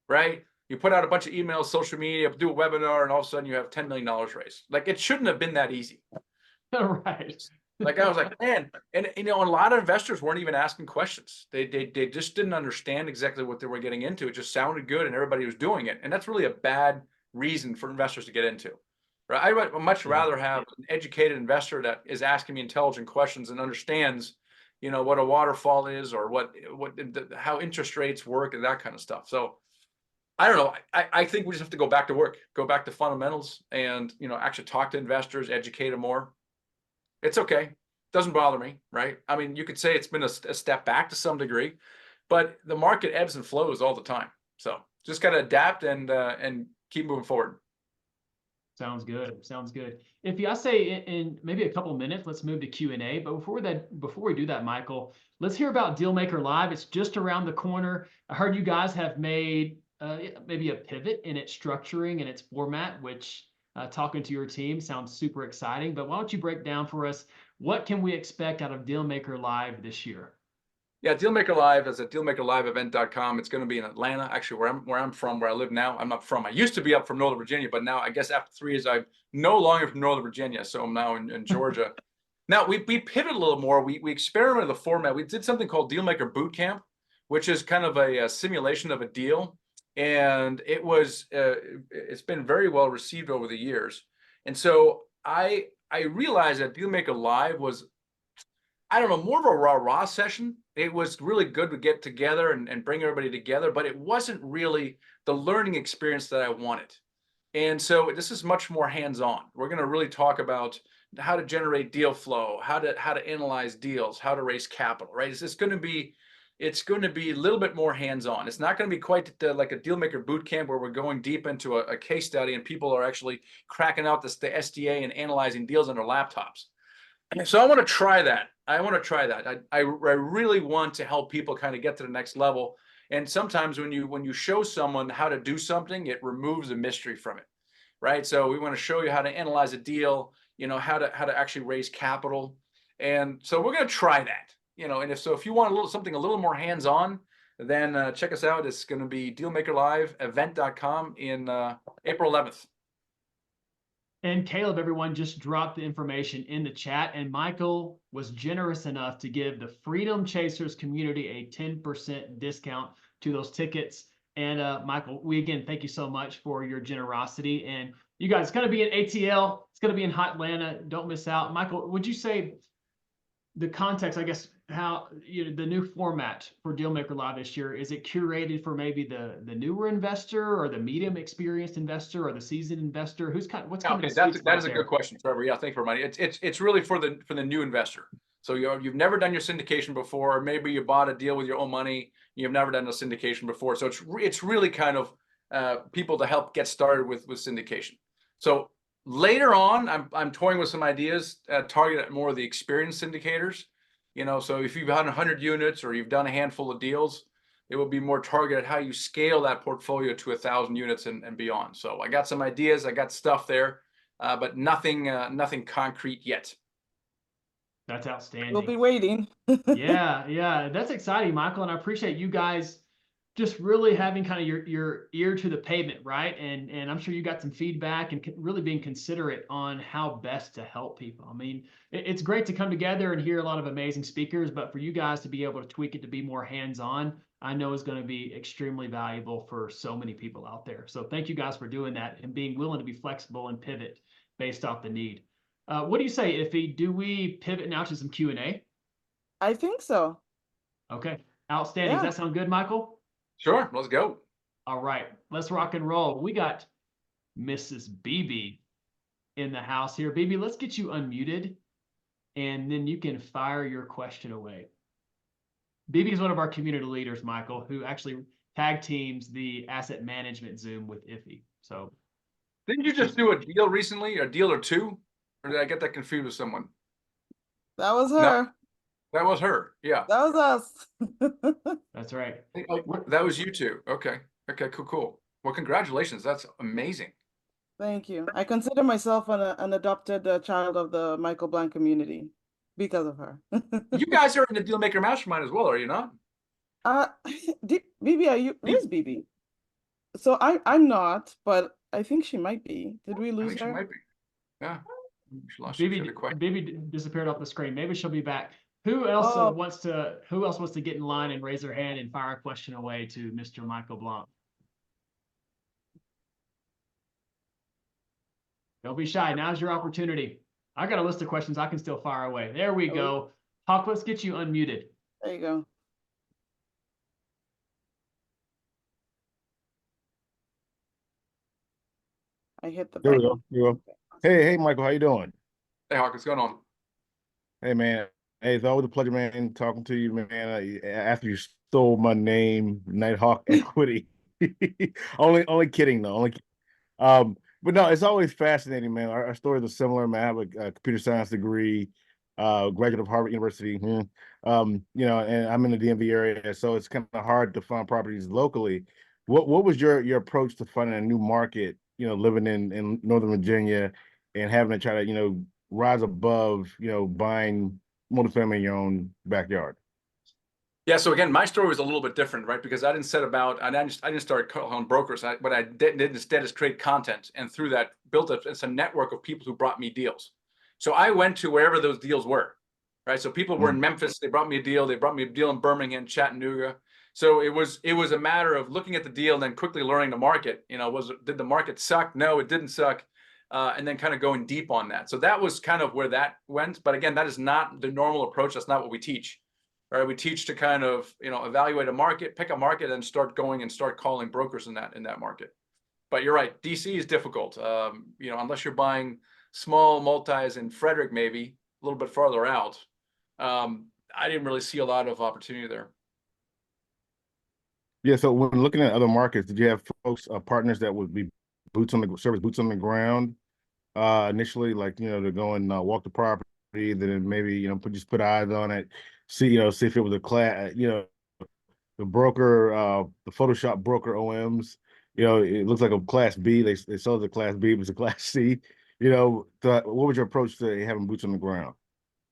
right? You put out a bunch of emails, social media, do a webinar, and all of a sudden you have $10 million raised. Like, it shouldn't have been that easy. Right. Like, I was like, man, and you know, a lot of investors weren't even asking questions. They just didn't understand exactly what they were getting into. It just sounded good, and everybody was doing it. And that's really a bad reason for investors to get into. Right? I would much rather have an educated investor that is asking me intelligent questions and understands, you know, what a waterfall is, or how interest rates work, and that kind of stuff. So I don't know. I think we just have to go back to work, go back to fundamentals, and, you know, actually talk to investors, educate them more. It's okay. Doesn't bother me, right? I mean, you could say it's been a step back to some degree, but the market ebbs and flows all the time. So just got to adapt and keep moving forward. Sounds good. Sounds good. If I say in maybe a couple of minutes, let's move to Q&A. But before we do that, Michael, let's hear about Dealmaker Live. It's just around the corner. I heard you guys have made maybe a pivot in its structuring and its format, which talking to your team sounds super exciting. But why don't you break down for us, what can we expect out of Dealmaker Live this year? Yeah, Dealmaker Live is at dealmakerliveevent.com. It's going to be in Atlanta, actually, where I'm from, where I live now. I'm not from. I used to be up from Northern Virginia, but now I guess after 3 years, I'm no longer from Northern Virginia, so I'm now in Georgia. Now we pivoted a little more. We experimented with the format. We did something called Dealmaker Boot Camp, which is kind of a simulation of a deal. And it's been very well received over the years. And so I realized that Dealmaker Live was, I don't know, more of a rah-rah session. It was really good to get together and bring everybody together, but it wasn't really the learning experience that I wanted. And so this is much more hands-on. We're going to really talk about how to generate deal flow, how to analyze deals, how to raise capital, right? It's going to be a little bit more hands-on. It's not going to be quite like a Dealmaker boot camp where we're going deep into a case study and people are actually cracking out the SDA and analyzing deals on their laptops. So I want to try that. I really want to help people kind of get to the next level. And sometimes when you show someone how to do something, it removes the mystery from it, right? So we want to show you how to analyze a deal, how to actually raise capital. And so we're going to try that, and if you want something a little more hands-on, then check us out. It's going to be dealmakerlive.event.com in April 11th. And Caleb, everyone, just dropped the information in the chat, and Michael was generous enough to give the Freedom Chasers community a 10% discount to those tickets. And Michael, we again thank you so much for your generosity. And you guys, it's going to be in ATL. It's going to be in Hot Atlanta. Don't miss out. Michael, would you say the context, I guess, how the new format for Dealmaker Live this year, is it curated for maybe the newer investor or the medium experienced investor or the seasoned investor? What's coming? Okay, that is a good question, Trevor. Yeah, thank you for money. It's really for the new investor. So you've never done your syndication before. Maybe you bought a deal with your own money. You've never done a syndication before. So it's really kind of people to help get started with syndication. So later on, I'm toying with some ideas targeted at more of the experienced syndicators. So if you've done 100 units or you've done a handful of deals, it will be more targeted how you scale that portfolio to 1,000 units and beyond. So I got some ideas, I got stuff there, but nothing concrete yet. That's outstanding. We'll be waiting. Yeah, that's exciting, Michael, and I appreciate you guys just really having kind of your ear to the pavement, right? And I'm sure you got some feedback and really being considerate on how best to help people. I mean, it's great to come together and hear a lot of amazing speakers, but for you guys to be able to tweak it to be more hands-on, I know is going to be extremely valuable for so many people out there. So thank you guys for doing that and being willing to be flexible and pivot based off the need. What do you say, Iffy? Do we pivot now to some Q&A? I think so. Okay, outstanding. Yeah. Does that sound good, Michael? Sure, let's go. All right, let's rock and roll. We got Mrs. BB in the house here. BB, let's get you unmuted, and then you can fire your question away. BB is one of our community leaders, Michael, who actually tag teams the asset management Zoom with Iffy. So, didn't you just do a deal recently, a deal or two? Or did I get that confused with someone? That was her. No, that was her. Yeah. That was us. That's right. That was you two. Okay. Cool. Well, congratulations. That's amazing. Thank you. I consider myself an adopted child of the Michael Blank community because of her. You guys are in the Dealmaker Mastermind as well, are you not? BB, are you? Where's BB? So I'm not, but I think she might be. Did we lose her? She might be. Yeah. BB disappeared off the screen. Maybe she'll be back. Who else wants to get in line and raise their hand and fire a question away to Mr. Michael Blanc? Don't be shy. Now's your opportunity. I got a list of questions I can still fire away. There we go. Hawk, let's get you unmuted. There you go. I hit the button. There we go. Hey, Michael, how you doing? Hey, Hawk, what's going on? Hey, man. Hey, it's always a pleasure, man, talking to you, man. After you stole my name, Nighthawk Equity. Only kidding, though. But no, it's always fascinating, man. Our stories are similar, man. I have a computer science degree, graduate of Harvard University. And I'm in the DMV area, so it's kind of hard to find properties locally. What was your approach to finding a new market, living in Northern Virginia and having to try to, rise above, buying multifamily in your own backyard? Yeah. So again, my story was a little bit different, right? Because I didn't start calling brokers. What I did instead is create content, and through that built it's a network of people who brought me deals. So I went to wherever those deals were, right? So people were in Memphis, they brought me a deal. They brought me a deal in Birmingham, Chattanooga. So it was a matter of looking at the deal and then quickly learning the market. You know, did the market suck? No, it didn't suck. And then kind of going deep on that. So that was kind of where that went. But again, that is not the normal approach. That's not what we teach. Right? We teach to kind of, you know, evaluate a market, pick a market, and start calling brokers in that market. But you're right, DC is difficult. You know, unless you're buying small multis in Frederick, maybe a little bit farther out. I didn't really see a lot of opportunity there. Yeah. So when looking at other markets, did you have folks, partners that would be boots on the ground, initially, like, you know, to go and walk the property, then maybe, you know, just put eyes on it, see if it was a class, you know, the broker, the Photoshop broker OMs, you know, it looks like a class B. They sold it a class B, it was a class C. You know, what was your approach to having boots on the ground?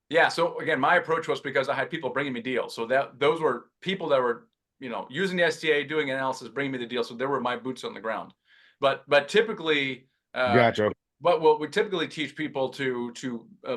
Yeah. So again, my approach was because I had people bringing me deals. So those were people that were, you know, using the SDA, doing analysis, bringing me the deal. So they were my boots on the ground. But typically, Gotcha. but what we typically teach people to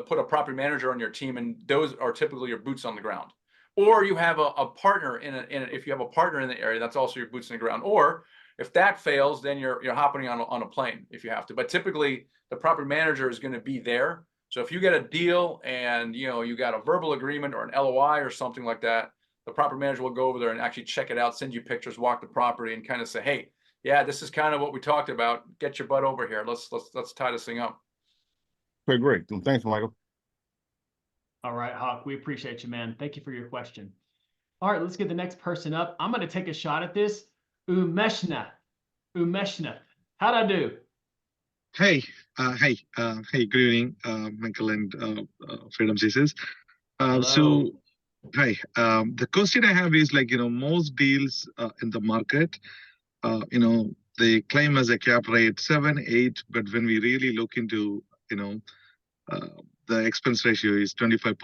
put a property manager on your team, and those are typically your boots on the ground. Or you have a partner if you have a partner in the area, that's also your boots on the ground. Or if that fails, then you're hopping on a plane if you have to. But typically, the property manager is going to be there. So if you get a deal and, you know, you got a verbal agreement or an LOI or something like that, the property manager will go over there and actually check it out, send you pictures, walk the property, and kind of say, hey, yeah, this is kind of what we talked about. Get your butt over here. Let's tie this thing up. Okay, great. Well, thanks, Michael. All right, Hawk, we appreciate you, man. Thank you for your question. All right, let's get the next person up. I'm going to take a shot at this. Umeshna, how'd I do? Hey, hey, good evening, Michael and Freedom Cases. So, hi, the question I have is, like, you know, most deals in the market, you know, they claim as a cap rate 7, 8, but when we really look into, you know, the expense ratio is 25%,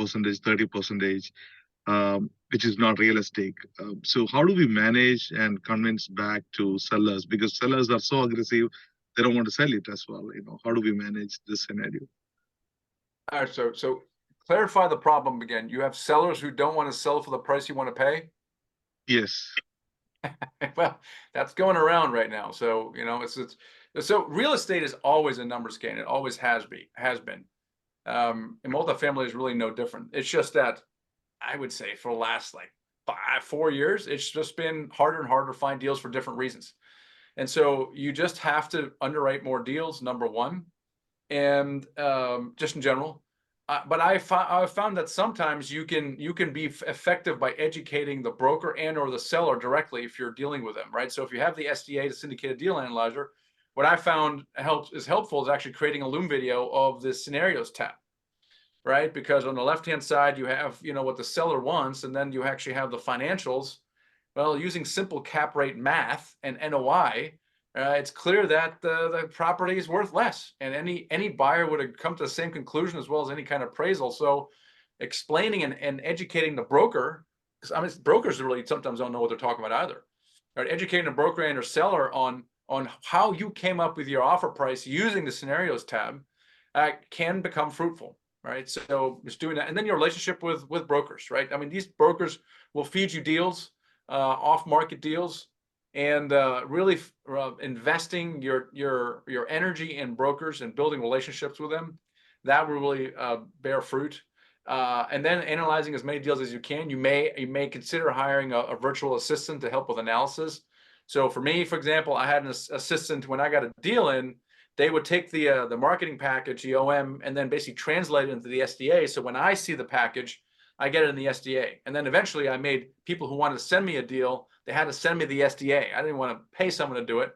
30%, which is not realistic. So how do we manage and convince back to sellers? Because sellers are so aggressive, they don't want to sell it as well. You know, how do we manage this scenario? All right, so clarify the problem again. You have sellers who don't want to sell for the price you want to pay? Yes. Well, that's going around right now. So, you know, so real estate is always a numbers game. It always has been. And multifamily is really no different. It's just that I would say for the last like 4 years, it's just been harder and harder to find deals for different reasons. And so you just have to underwrite more deals, number one, and just in general. But I've found that sometimes you can be effective by educating the broker and or the seller directly if you're dealing with them, right? So if you have the SDA, the syndicated deal analyzer, what I found is helpful is actually creating a Loom video of the scenarios tab, right? Because on the left-hand side, you have, you know, what the seller wants, and then you actually have the financials. Well, using simple cap rate math and NOI, it's clear that the property is worth less, and any buyer would have come to the same conclusion as well as any kind of appraisal. So explaining and educating the broker, because I mean, brokers really sometimes don't know what they're talking about either. Right? Educating the broker and or seller on how you came up with your offer price using the scenarios tab can become fruitful, right? So just doing that, and then your relationship with brokers, right? I mean, these brokers will feed you deals, off-market deals, and really investing your energy in brokers and building relationships with them, that will really bear fruit. And then analyzing as many deals as you can. You may consider hiring a virtual assistant to help with analysis. So for me, for example, I had an assistant when I got a deal in. They would take the marketing package, the OM, and then basically translate it into the SDA. So when I see the package, I get it in the SDA. And then eventually I made people who wanted to send me a deal, they had to send me the SDA. I didn't want to pay someone to do it.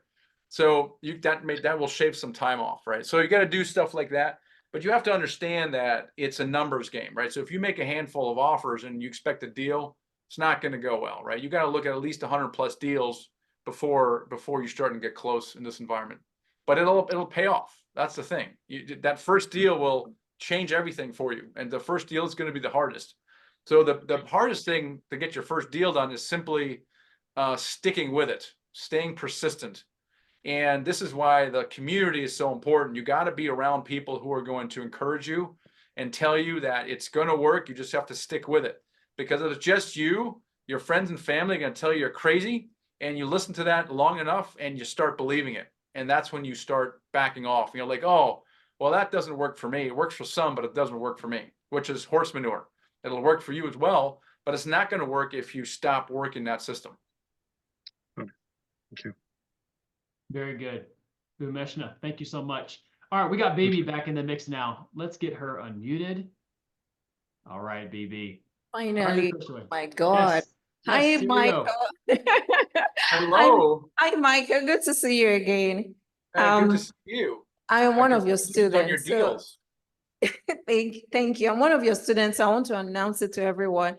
So that will shave some time off, right? So you got to do stuff like that. But you have to understand that it's a numbers game, right? So if you make a handful of offers and you expect a deal, it's not going to go well, right? You got to look at least 100 plus deals before you start to get close in this environment. But it'll pay off. That's the thing. That first deal will change everything for you, and the first deal is going to be the hardest. So the hardest thing to get your first deal done is simply sticking with it, staying persistent. And this is why the community is so important. You got to be around people who are going to encourage you and tell you that it's going to work. You just have to stick with it. Because if it's just you, Your friends and family are going to tell you you're crazy, and you listen to that long enough and you start believing it. And that's when you start backing off. You're like, oh, well, that doesn't work for me. It works for some, but it doesn't work for me, which is horse manure. It'll work for you as well, but it's not going to work if you stop working that system. Thank you. Very good. Umeshna, thank you so much. All right, we got BB back in the mix now. Let's get her unmuted. All right, BB. Finally, Oh my God. Yes. Hi, Yes, here we go. Michael. Hello. Hi, Michael. Good to see you again. Good to see you. I am one I of your congratulations on your students. deals. Thank you. I'm one of your students. I want to announce it to everyone.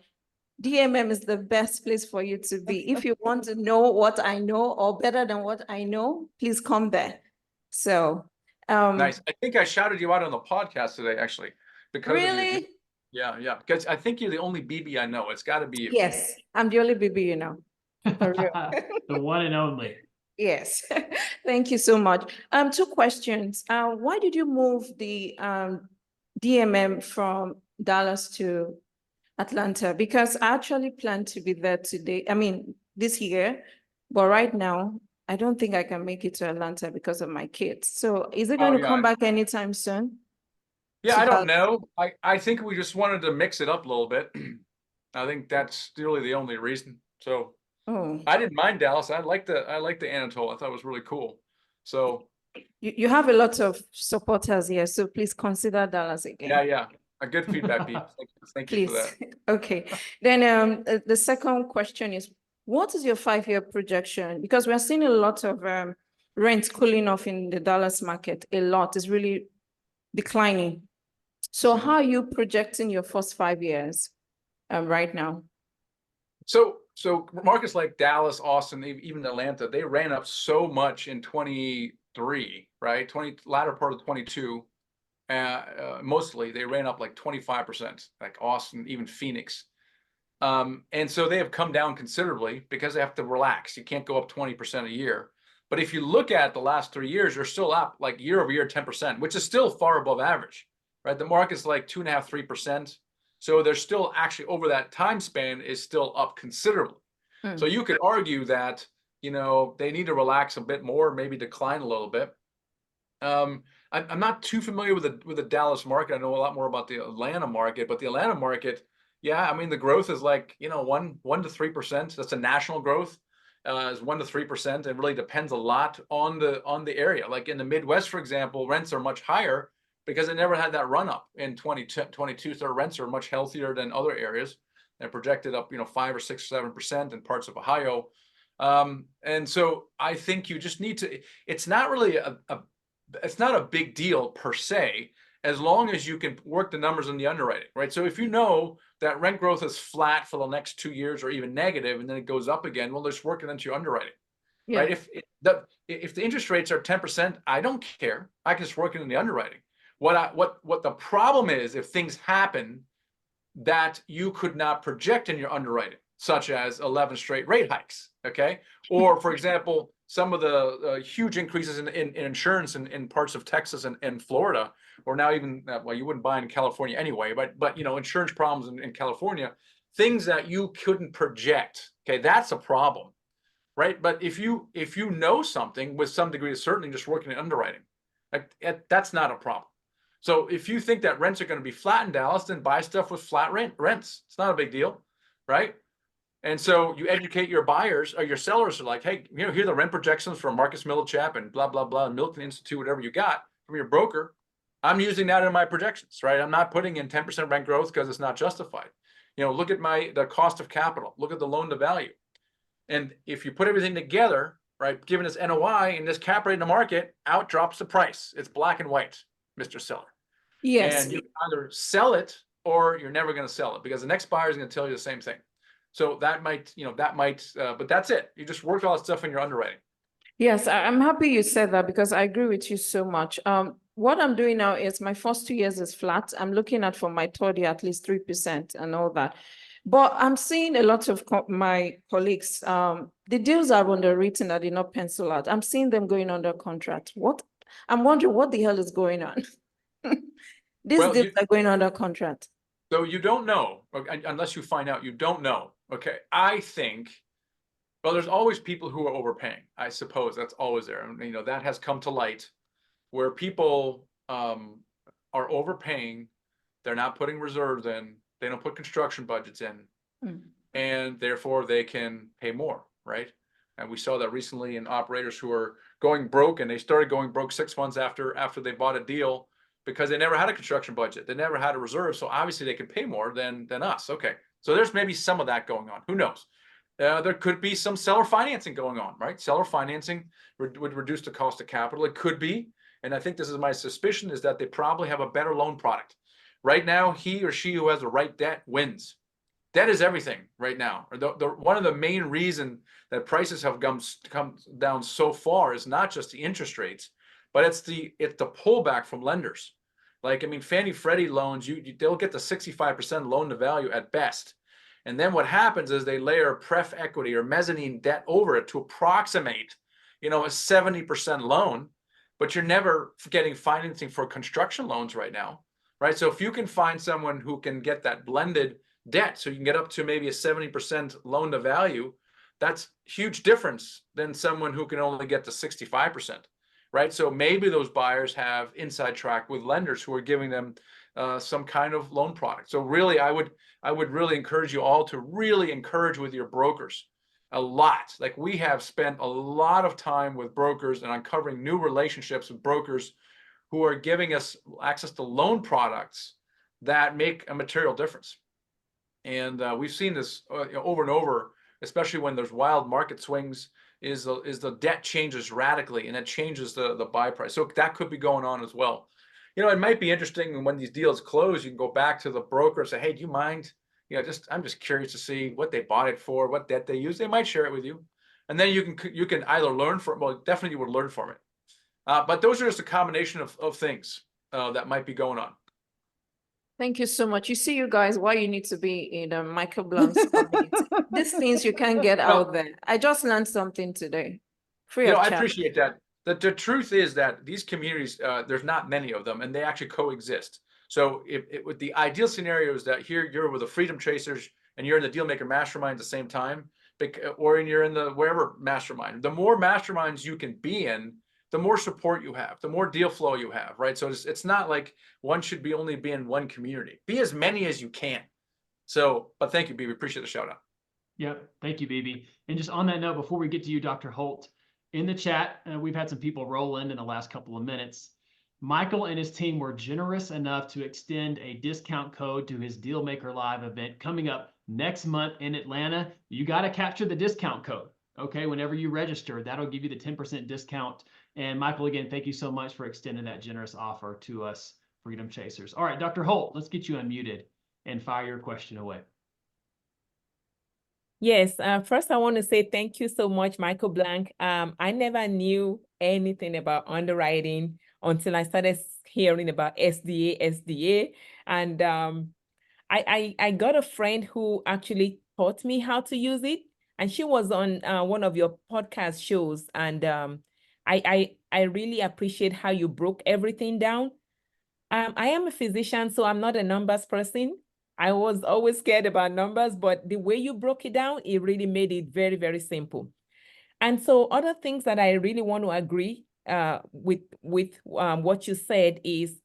DMM is the best place for you to be. If you want to know what I know or better than what I know, please come there. So, Nice. I think I shouted you out on the podcast today, actually. Because of your really? yeah. Because I think you're the only BB I know. It's got to be you. Yes, I'm the only baby, you know. For real. The one and only. Yes, thank you so much. Two questions. Why did you move the DMM from Dallas to Atlanta? Because I actually plan to be there today. I mean, this year, but right now, I don't think I can make it to Atlanta because of my kids. So is it going to come back anytime soon? Yeah, I don't know. I think we just wanted to mix it up a little bit. I think that's really the only reason. So I didn't mind Dallas. I like the Anatole. I thought it was really cool. So you have a lot of supporters here, so please consider Dallas again. Yeah. A good feedback, Pete. Thank you for that. Okay. Then the second question is, what is your 5-year projection? Because we're seeing a lot of rent cooling off in the Dallas market. A lot is really declining. So how are you projecting your first 5 years right now? So markets like Dallas, Austin, even Atlanta, they ran up so much in 23, right? Latter part of 22. Mostly they ran up like 25%, like Austin, even Phoenix. And so they have come down considerably because they have to relax. You can't go up 20% a year. But if you look at the last 3 years, you're still up like year over year 10%, which is still far above average, right? The market's like 2.5%, 3%. So they're still actually over that time span is still up considerably. So you could argue that, they need to relax a bit more, maybe decline a little bit. I'm not too familiar with the Dallas market. I know a lot more about the Atlanta market, but the Atlanta market, yeah, I mean, the growth is like, 1 to 3%. That's a national growth, is 1 to 3%. It really depends a lot on the area. Like in the Midwest, for example, rents are much higher because it never had that run up in 2022. So rents are much healthier than other areas. They're projected up, 5 or 6 or 7% in parts of Ohio. And so I think you just need to, it's not really it's not a big deal per se, as long as you can work the numbers in the underwriting, right? So if you know that rent growth is flat for the next 2 years or even negative, and then it goes up again, well, just work it into your underwriting, right? If the interest rates are 10%, I don't care. I can just work it in the underwriting. What the problem is, if things happen that you could not project in your underwriting, such as 11 straight rate hikes, okay? Or for example, some of the huge increases in insurance in parts of Texas and Florida, or now even, well, you wouldn't buy in California anyway, but insurance problems in California, things that you couldn't project, okay? That's a problem, right? But if you know something with some degree of certainty, just working in underwriting, that's not a problem. So if you think that rents are going to be flat in Dallas, then buy stuff with flat rents. It's not a big deal, right? And so you educate your buyers or your sellers are like, hey, here are the rent projections from Marcus Millichap and blah, blah, blah, Milton Institute, whatever you got from your broker. I'm using that in my projections, right? I'm not putting in 10% rent growth because it's not justified. Look at the cost of capital, look at the loan to value. And if you put everything together, right, given this NOI and this cap rate in the market, out drops the price. It's black and white, Mr. Seller. Yes. And you either sell it or you're never going to sell it because the next buyer is going to tell you the same thing. So that might, but that's it. You just work all that stuff in your underwriting. Yes, I'm happy you said that because I agree with you so much. What I'm doing now is my first 2 years is flat. I'm looking at for my third year, at least 3% and all that. But I'm seeing a lot of my colleagues, the deals are underwritten that did not pencil out. I'm seeing them going under contract. I'm wondering what the hell is going on? These deals are going under contract. So you don't know, unless you find out, you don't know. Okay, I think, well, there's always people who are overpaying. I suppose that's always there. And, you know, that has come to light where people are overpaying. They're not putting reserves in. They don't put construction budgets in, and therefore they can pay more, right? And we saw that recently in operators who are going broke, and they started going broke 6 months after they bought a deal because they never had a construction budget. They never had a reserve. So obviously they could pay more than us. Okay. So there's maybe some of that going on. Who knows? There could be some seller financing going on, right? Seller financing would reduce the cost of capital. It could be. And I think this is my suspicion, is that they probably have a better loan product. Right now, he or she who has the right debt wins. Debt is everything right now. One of the main reasons that prices have come down so far is not just the interest rates, but it's the pullback from lenders. Like, I mean, Fannie Freddie loans, they'll get the 65% loan to value at best. And then what happens is they layer pref equity or mezzanine debt over it to approximate, you know, a 70% loan, but you're never getting financing for construction loans right now, right? So if you can find someone who can get that blended debt, so you can get up to maybe a 70% loan to value, that's huge difference than someone who can only get to 65%, right? So maybe those buyers have inside track with lenders who are giving them some kind of loan product. So really, I would really encourage you all to really encourage with your brokers a lot. Like, we have spent a lot of time with brokers and uncovering new relationships with brokers who are giving us access to loan products that make a material difference. And we've seen this over and over, especially when there's wild market swings, is the debt changes radically, and it changes the buy price. So that could be going on as well. You know, it might be interesting when these deals close, you can go back to the broker and say, hey, do you mind? You know, I'm just curious to see what they bought it for, what debt they use. They might share it with you. And then you can either learn from, well, definitely you would learn from it. But those are just a combination of things that might be going on. Thank you so much. You see, you guys, why you need to be in Michael Blank's community. These things you can get out there. I just learned something today. Free of I charge. appreciate that. The truth is that these communities, there's not many of them, and they actually coexist. So with the ideal scenario is that here you're with the Freedom Chasers and you're in the Dealmaker Mastermind at the same time, or you're in the wherever mastermind. The more masterminds you can be in, the more support you have, the more deal flow you have, right? So it's not like one should only be in one community. Be as many as you can. So, but thank you, BB. Appreciate the shout out. Yep. Thank you, BB. And just on that note, before we get to you, Dr. Holt, in the chat, we've had some people roll in the last couple of minutes. Michael and his team were generous enough to extend a discount code to his Dealmaker Live event coming up next month in Atlanta. You got to capture the discount code. Okay, whenever you register, that'll give you the 10% discount. And Michael, again, thank you so much for extending that generous offer to us, Freedom Chasers. All right, Dr. Holt, let's get you unmuted and fire your question away. Yes, first I want to say thank you so much, Michael Blank. I never knew anything about underwriting until I started hearing about SDA. And I got a friend who actually taught me how to use it. And she was on one of your podcast shows. And I really appreciate how you broke everything down. I am a physician, so I'm not a numbers person. I was always scared about numbers, but the way you broke it down, it really made it very, very simple. And so other things that I really want to agree with what you said is,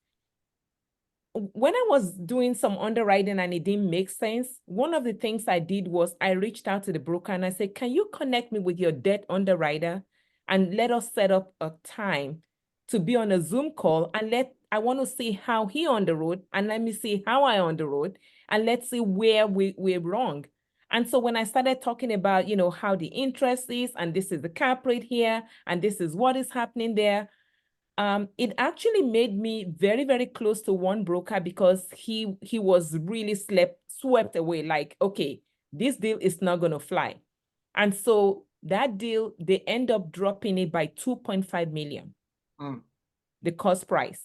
when I was doing some underwriting and it didn't make sense, one of the things I did was I reached out to the broker and I said, can you connect me with your debt underwriter and let us set up a time to be on a Zoom call, and I want to see how he underwrote and let me see how I underwrote, and let's see where we're wrong. And so when I started talking about, you know, how the interest is, and this is the cap rate here, and this is what is happening there, it actually made me very, very close to one broker, because he was really swept away, like, okay, this deal is not going to fly. And so that deal, they end up dropping it by 2.5 million, the cost price,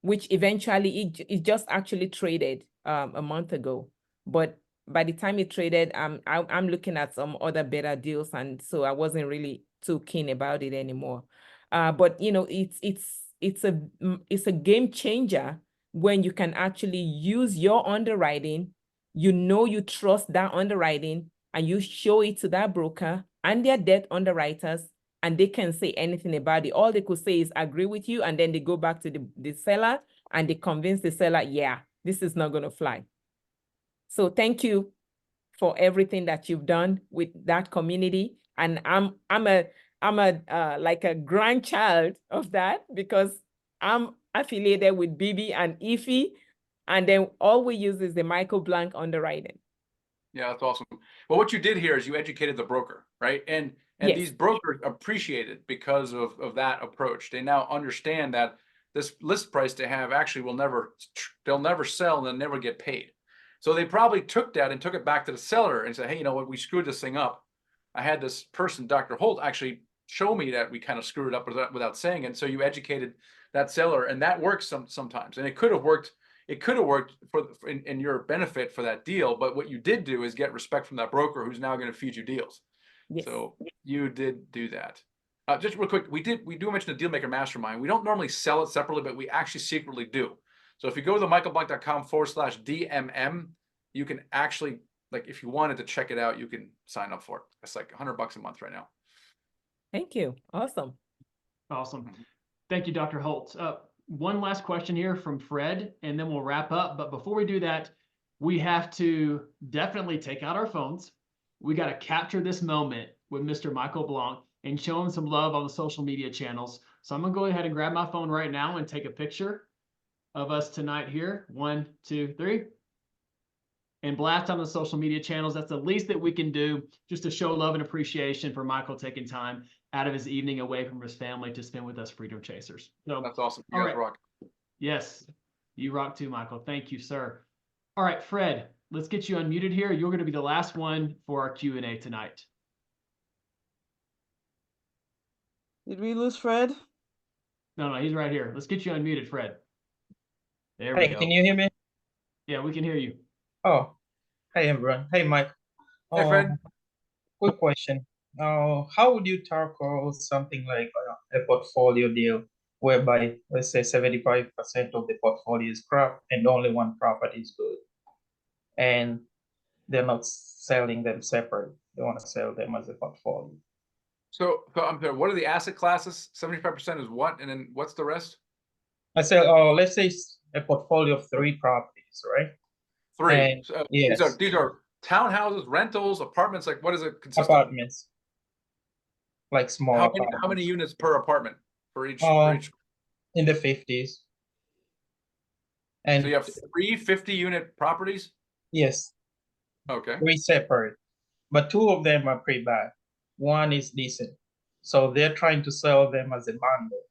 which eventually it just actually traded a month ago. But by the time it traded, I'm looking at some other better deals, and so I wasn't really too keen about it anymore. But you know, it's a game changer when you can actually use your underwriting you know you trust that underwriting, and you show it to that broker and their debt underwriters, and they can say anything about it. All they could say is agree with you, and then they go back to the seller and they convince the seller, yeah, this is not going to fly. So thank you for everything that you've done with that community. And I'm like a grandchild of that, because I'm affiliated with Bibi and Ify, and then all we use is the Michael Blank underwriting. Yeah, that's awesome. Well, what you did here is you educated the broker, right? And Yes. these brokers appreciate it because of that approach. They now understand that this list price they have actually they'll never sell and they'll never get paid. So they probably took that and took it back to the seller and said, hey, you know what, we screwed this thing up. I had this person, Dr. Holt, actually show me that we kind of screwed it up without saying it. And so you educated that seller, and that works sometimes. And it could have worked. It could have worked in your benefit for that deal, but what you did do is get respect from that broker who's now going to feed you deals. Yes. So you did do that. Just real quick, we do mention the Dealmaker Mastermind. We don't normally sell it separately, but we actually secretly do. So if you go to michaelblank.com/DMM, you can actually, like, if you wanted to check it out, you can sign up for it. It's like $100 a month right now. Thank you. Awesome. Awesome. Thank you, Dr. Holt. One last question here from Fred, and then we'll wrap up. But before we do that, we have to definitely take out our phones. We got to capture this moment with Mr. Michael Blank and show him some love on the social media channels. So I'm going to go ahead and grab my phone right now and take a picture of us tonight here. 1, 2, 3. And blast on the social media channels. That's the least that we can do, just to show love and appreciation for Michael taking time out of his evening away from his family to spend with us Freedom Chasers. So That's awesome. You guys rock. Yes, you rock too, Michael. Thank you, sir. All right, Fred, let's get you unmuted here. You're going to be the last one for our Q&A tonight. Did we lose Fred? No, he's right here. Let's get you unmuted, Fred. There we Hey, go. can you hear me? Yeah, we can hear you. Oh, hey everyone. Hey Mike. Hey, Fred. Quick question. How would you tackle something like a portfolio deal whereby, let's say, 75% of the portfolio is crap and only one property is good, and they're not selling them separate? They want to sell them as a portfolio. So I'm sorry, what are the asset classes? 75% is what? And then what's the rest? I say, let's say it's a portfolio of 3 properties, right? 3. And So, yes, these are townhouses, rentals, apartments. Like, what does it consist apartments, like of? small How apartments. many units per apartment for each? In the 50s. And So you have 3 50-unit properties? yes, Okay. 3 separate, but 2 of them are pretty bad. One is decent. So they're trying to sell them as a bundle.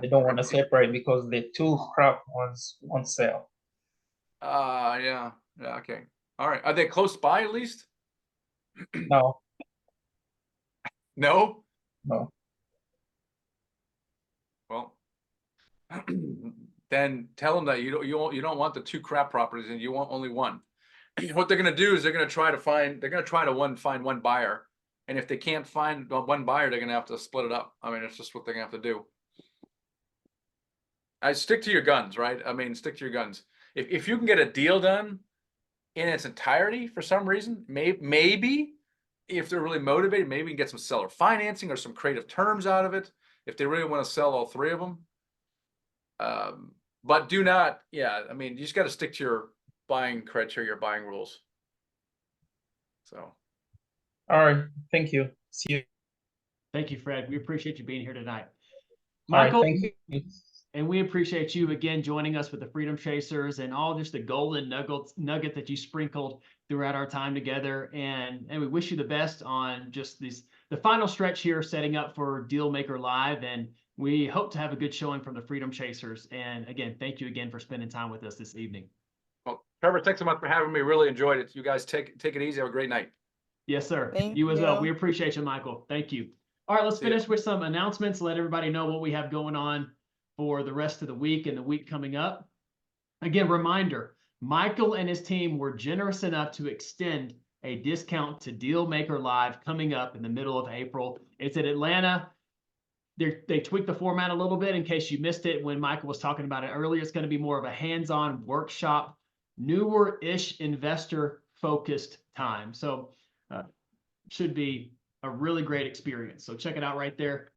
They don't want to separate because the 2 crap ones won't sell. Yeah. Okay. All right. Are they close by at least? No, No. no. Well, then tell them that you don't want the 2 crap properties and you want only one. What they're going to do is they're going to try to find one buyer, and if they can't find one buyer, they're going to have to split it up. I mean, it's just what they're going to have to do. I stick to your guns, right? I mean, stick to your guns. If you can get a deal done in its entirety for some reason, maybe if they're really motivated, maybe we can get some seller financing or some creative terms out of it if they really want to sell all 3 of them. But do not, I mean, you just got to stick to your buying criteria, your buying rules. So. All right. Thank you. See you. Thank you, Fred. We appreciate you being here tonight. All right, Michael, thank you. and we appreciate you again joining us with the Freedom Chasers and all just the golden nugget that you sprinkled throughout our time together. And we wish you the best on just the final stretch here, setting up for Dealmaker Live. And we hope to have a good showing from the Freedom Chasers. And again, thank you again for spending time with us this evening. Well, Trevor, thanks so much for having me. Really enjoyed it. You guys take it easy. Have a great night. Yes, sir. Thank You as well. you. We appreciate you, Michael. Thank you. All right, let's See ya. finish with some announcements. Let everybody know what we have going on for the rest of the week and the week coming up. Again, reminder, Michael and his team were generous enough to extend a discount to Dealmaker Live coming up in the middle of April. It's at Atlanta. They tweaked the format a little bit in case you missed it when Michael was talking about it earlier. It's going to be more of a hands-on workshop newer-ish investor-focused time. So should be a really great experience. So check it out right there.